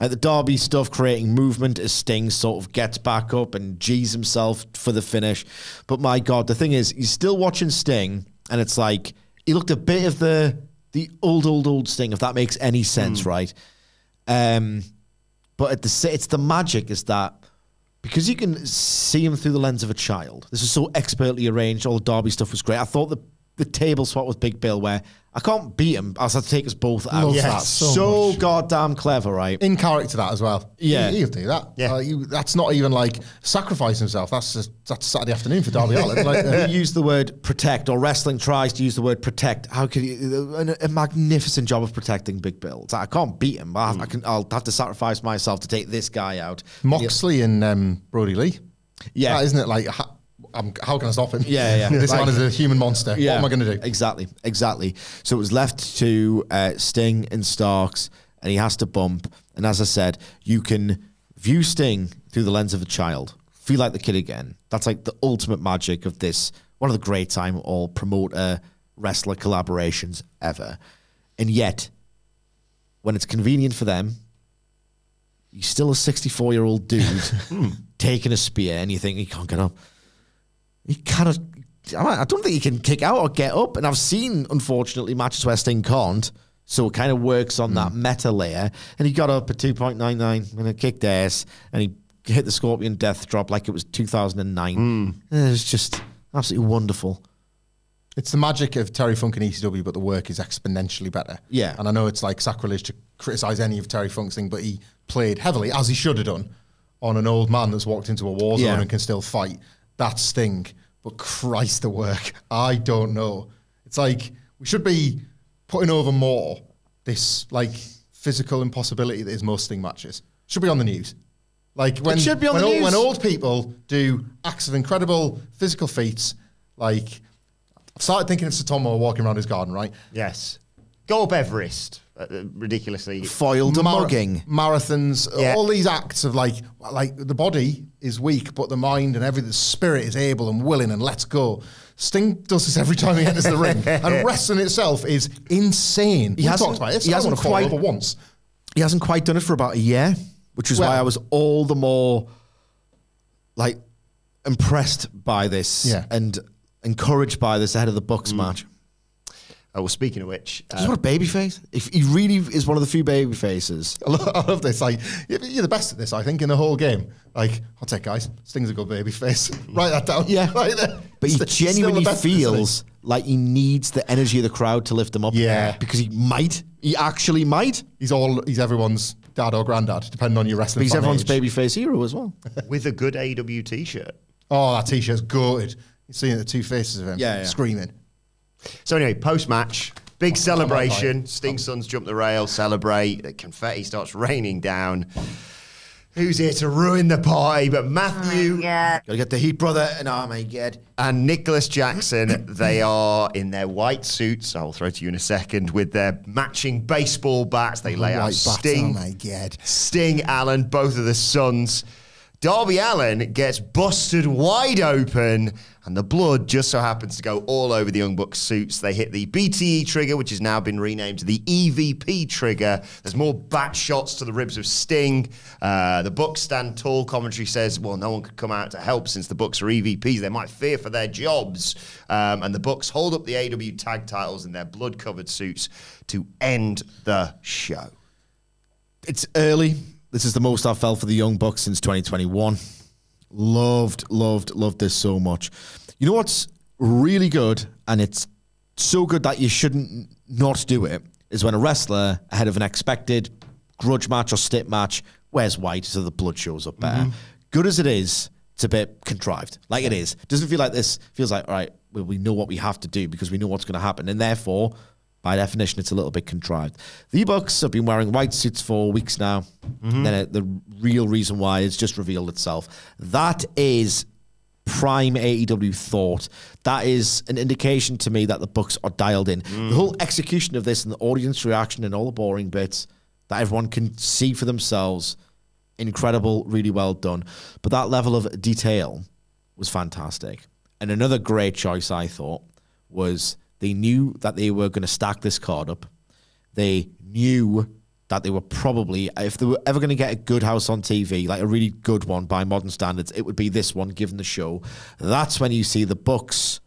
The Darby stuff creating movement as Sting sort of gets back up and G's himself for the finish. But my God, the thing is, you're still watching Sting, and it's like, he looked a bit of the old Sting, if that makes any sense, right? But it's the magic is that because you can see him through the lens of a child. This is so expertly arranged. All the Darby stuff was great. I thought the table swap with Big Bill, where I can't beat him, I have to take us both out. Love that so much. Goddamn clever, right? In character, that as well. Yeah. He'll do that. Yeah. That's not even like sacrifice himself. That's Saturday afternoon for Darby Allin. Like, He used the word protect, or wrestling tries to use the word protect. How could you? A magnificent job of protecting Big Bill. It's like, I can't beat him. I'll have to sacrifice myself to take this guy out. Moxley and Brody Lee. Yeah. Isn't it like... how can I stop him? Yeah. This Like, man is a human monster. Yeah, what am I going to do? Exactly. So it was left to Sting and Starks, and he has to bump. And as I said, you can view Sting through the lens of a child. Feel like the kid again. That's like the ultimate magic of this. One of the great time all promoter wrestler collaborations ever. And yet, when it's convenient for them, he's still a 64-year-old dude taking a spear, and you think he can't get up. He cannot. I don't think he can kick out or get up. And I've seen, unfortunately, matches where Sting can't. So it kind of works on that meta layer. And he got up at 2.99 and it kicked ass. And he hit the Scorpion Death Drop like it was 2009. It was just absolutely wonderful. It's the magic of Terry Funk and ECW, but the work is exponentially better. Yeah. And I know it's like sacrilege to criticize any of Terry Funk's thing, but he played heavily, as he should have done, on an old man that's walked into a war zone and can still fight. That's Sting. But Christ, the work. I don't know. It's like we should be putting over more this like physical impossibility that is most Sting matches. Should be on the news. Like when, it should be on the news. When old people do acts of incredible physical feats, like I've started thinking of Satomo walking around his garden, right? Yes. Go up Everest. Ridiculously. Foiled a mugging. Marathons, all these acts of like the body is weak, but the mind and everything, the spirit is able and willing and let's go. Sting does this every time he enters the ring. And wrestling itself is insane. We talked about it. He hasn't fall over once. He hasn't quite done it for about a year, which is why I was all the more like impressed by this and encouraged by this ahead of the Bucks match. Oh, well, speaking of which... He's what a babyface. If he really is one of the few baby faces. I love this. Like, you're the best at this, I think, in the whole game. Like, I'll take guys. Sting's a good baby face. Write that down. Yeah. Right there. But he genuinely feels like he needs the energy of the crowd to lift him up. Yeah. Because he might. He actually might. He's everyone's dad or granddad, depending on your wrestling. But he's everyone's age. babyface hero as well. with a good AEW t-shirt. Oh, that t-shirt's good. You're seeing the two faces of him screaming. So anyway, post-match, big celebration. Sting's sons jump the rail, celebrate. The confetti starts raining down. Who's here to ruin the party but Matthew? Gotta get the heat, brother. And oh my God. And Nicholas Jackson. They are in their white suits. I'll throw to you in a second with their matching baseball bats. They lay out Sting. Oh my God. Sting, Allin, both of the sons. Darby Allin gets busted wide open, and the blood just so happens to go all over the Young Bucks suits. They hit the BTE trigger, which has now been renamed to the EVP trigger. There's more bat shots to the ribs of Sting. The Bucks stand tall. Commentary says, well, no one could come out to help since the Bucks are EVPs. They might fear for their jobs. And the Bucks hold up the AEW tag titles in their blood-covered suits to end the show. It's early. This is the most I've felt for the Young Bucks since 2021. Loved this so much. You know what's really good, and it's so good that you shouldn't not do it, is when a wrestler, ahead of an expected grudge match or stip match, wears white so the blood shows up better. Good as it is, it's a bit contrived. Like it is. Doesn't feel like this. Feels like, all right, well, we know what we have to do because we know what's going to happen. And therefore, by definition, it's a little bit contrived. The Bucks have been wearing white suits for weeks now. And then the real reason why is just revealed itself. That is prime AEW thought. That is an indication to me that the Bucks are dialed in. The whole execution of this and the audience reaction and all the boring bits that everyone can see for themselves, incredible, really well done. But that level of detail was fantastic. And another great choice, I thought, was... They knew that they were going to stack this card up. They knew that they were probably, if they were ever going to get a good house on TV, like a really good one by modern standards, it would be this one, given the show. That's when you see the Bucks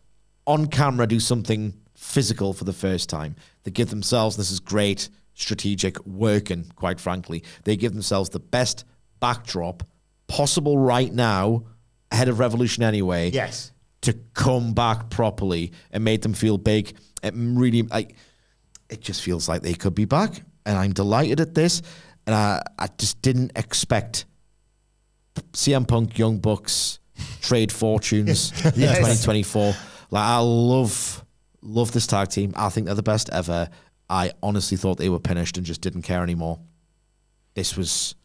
on camera do something physical for the first time. They give themselves, this is great, strategic, working, quite frankly. They give themselves the best backdrop possible right now, ahead of Revolution anyway. Yes. To come back properly and made them feel big. It really, it just feels like they could be back. And I'm delighted at this. And I just didn't expect CM Punk, Young Bucks, trade fortunes in 2024. Like, I love this tag team. I think they're the best ever. I honestly thought they were finished and just didn't care anymore. This was,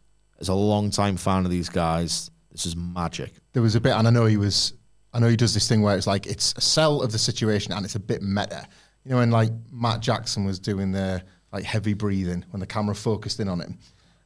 as a long-time fan of these guys, this is magic. There was a bit, and I know he does this thing where it's like, it's a sell of the situation and it's a bit meta. You know, when like Matt Jackson was doing the like heavy breathing when the camera focused in on him,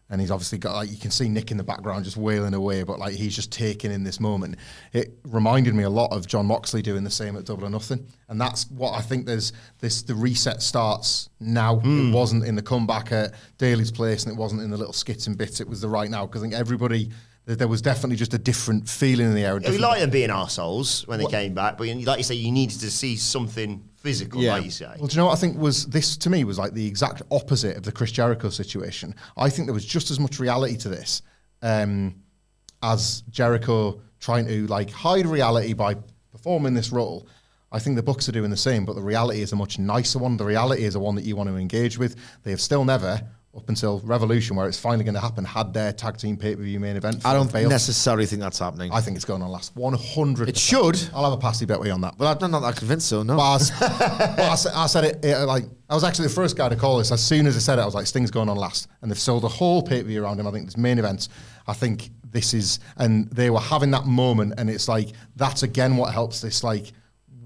and he's obviously got, like, you can see Nick in the background just wailing away, but like he's just taking in this moment. It reminded me a lot of John Moxley doing the same at Double or Nothing. And that's what I think the reset starts now. It wasn't in the comeback at Daly's place, and it wasn't in the little skits and bits. It was the right now, because I think everybody... There was definitely just a different feeling in the air. We like them being arseholes when they came back, but like you say, you needed to see something physical, like you say. Well, do you know what I think was this, to me, was like the exact opposite of the Chris Jericho situation. I think there was just as much reality to this as Jericho trying to like hide reality by performing this role. I think the Bucks are doing the same, but the reality is a much nicer one. The reality is a one that you want to engage with. They have still never... up until Revolution, where it's finally going to happen, had their tag team pay-per-view main event. I don't necessarily think that's happening. I think it's going on last 100%. It should. I'll have a passy bet with you on that. Well, I'm not that convinced, so no. But I said it like, I was actually the first guy to call this. As soon as I said it, I was like, Sting's going on last. And they've sold a whole pay-per-view around him. I think this main events, I think this is, and they were having that moment, and it's like, that's again what helps this, like,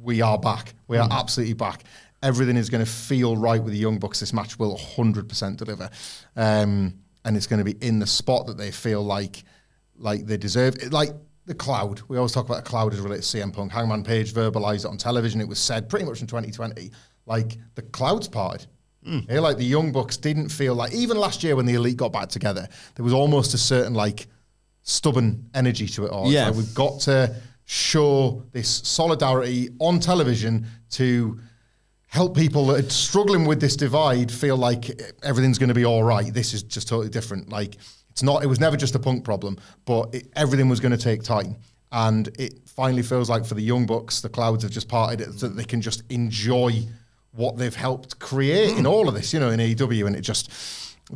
we are back. We are absolutely back. Everything is going to feel right with the Young Bucks. This match will 100% deliver. And it's going to be in the spot that they feel like they deserve. Like the cloud. We always talk about a cloud as related to CM Punk. Hangman Page verbalized it on television. It was said pretty much in 2020. Like, the cloud's parted. Yeah, like the Young Bucks didn't feel like, even last year when the Elite got back together, there was almost a certain like stubborn energy to it all. Yeah. Like, we've got to show this solidarity on television to help people that are struggling with this divide feel like everything's going to be all right. This is just totally different. Like, it was never just a Punk problem, but everything was going to take time. And it finally feels like for the Young Bucks, the clouds have just parted so that they can just enjoy what they've helped create in all of this, in AEW. And it just,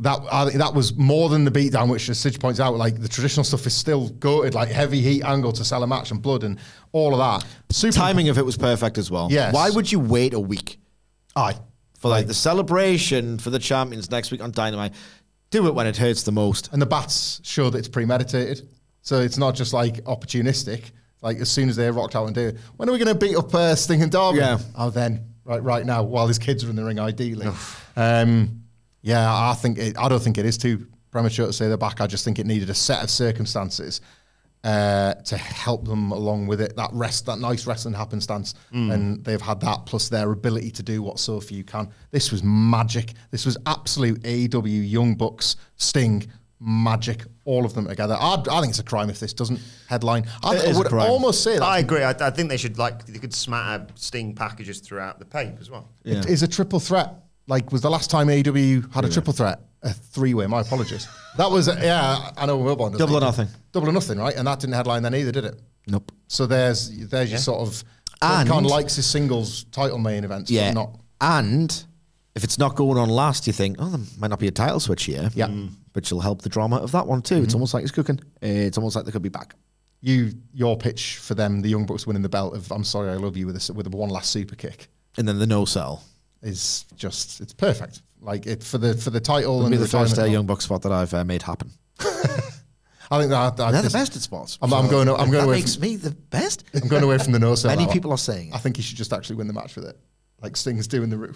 I think that was more than the beatdown, which as Sidge points out, like the traditional stuff is still goated, like heavy heat angle to sell a match and blood and all of that. Timing of it was perfect as well. Yes. Why would you wait a week? Aye. For like the celebration for the champions next week on Dynamite. Do it when it hurts the most. And the bats show that it's premeditated. So it's not just like opportunistic. Like as soon as they rocked out and do it, when are we going to beat up Sting and Darby? Yeah. Oh, then right now, while his kids are in the ring, ideally. Yeah, I don't think it is too premature to say they're back. I just think it needed a set of circumstances to help them along with it. That nice wrestling happenstance, and they've had that plus their ability to do what so few can. This was magic. This was absolute AEW Young Bucks Sting magic. All of them together. I think it's a crime if this doesn't headline. I would almost say that. I agree. I think they could smatter Sting packages throughout the tape as well. Yeah. It is a triple threat. Like, was the last time AEW had a triple threat? A three-way, my apologies. That was, I know Wilborn does. Double or nothing. Double or nothing, right? And that didn't headline then either, did it? Nope. So there's your sort of, Khan likes his singles title main events, but not. And if it's not going on last, you think, there might not be a title switch here. Yeah. But she'll help the drama of that one too. It's almost like it's cooking. It's almost like they could be back. Your pitch for them, the Young Bucks winning the belt of "I'm sorry, I love you" with a one last super kick, and then the no sell is just, it's perfect. Like it for the title. It'll and be the first Young Bucks Bucks spot that I've made happen. I think that they're the best at spots. I'm going that away. Makes me the best. I'm going away from the no sell. Many people are saying it. I think he should just actually win the match with it, like Sting's doing the route,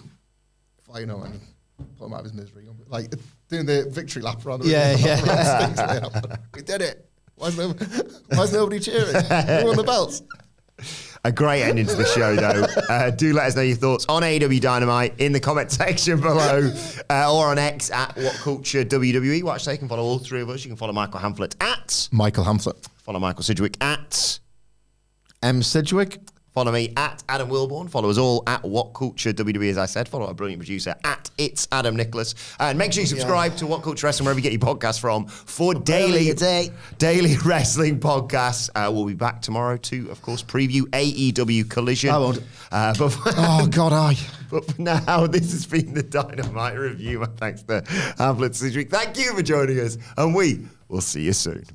and put him out of his misery, like doing the victory lap around the ring. We did it. Why's nobody cheering? Who won the belts? A great ending to the show, though. Do let us know your thoughts on AEW Dynamite in the comment section below, or on X at WhatCultureWWE. Watch, they can follow all three of us. You can follow Michael Hamflett at Michael Hamflett. Follow Michael Sidgwick at M Sidgwick. Follow me at Adam Wilborn. Follow us all at What Culture WWE, as I said. Follow our brilliant producer at It's Adam Nicholas. And make sure you subscribe to What Culture Wrestling wherever you get your podcasts from for daily wrestling podcasts. We'll be back tomorrow to, of course, preview AEW Collision. I won't. Oh, God, aye. But for now, this has been the Dynamite Review. My thanks to Hamflett Sidgwick. Thank you for joining us, and we will see you soon.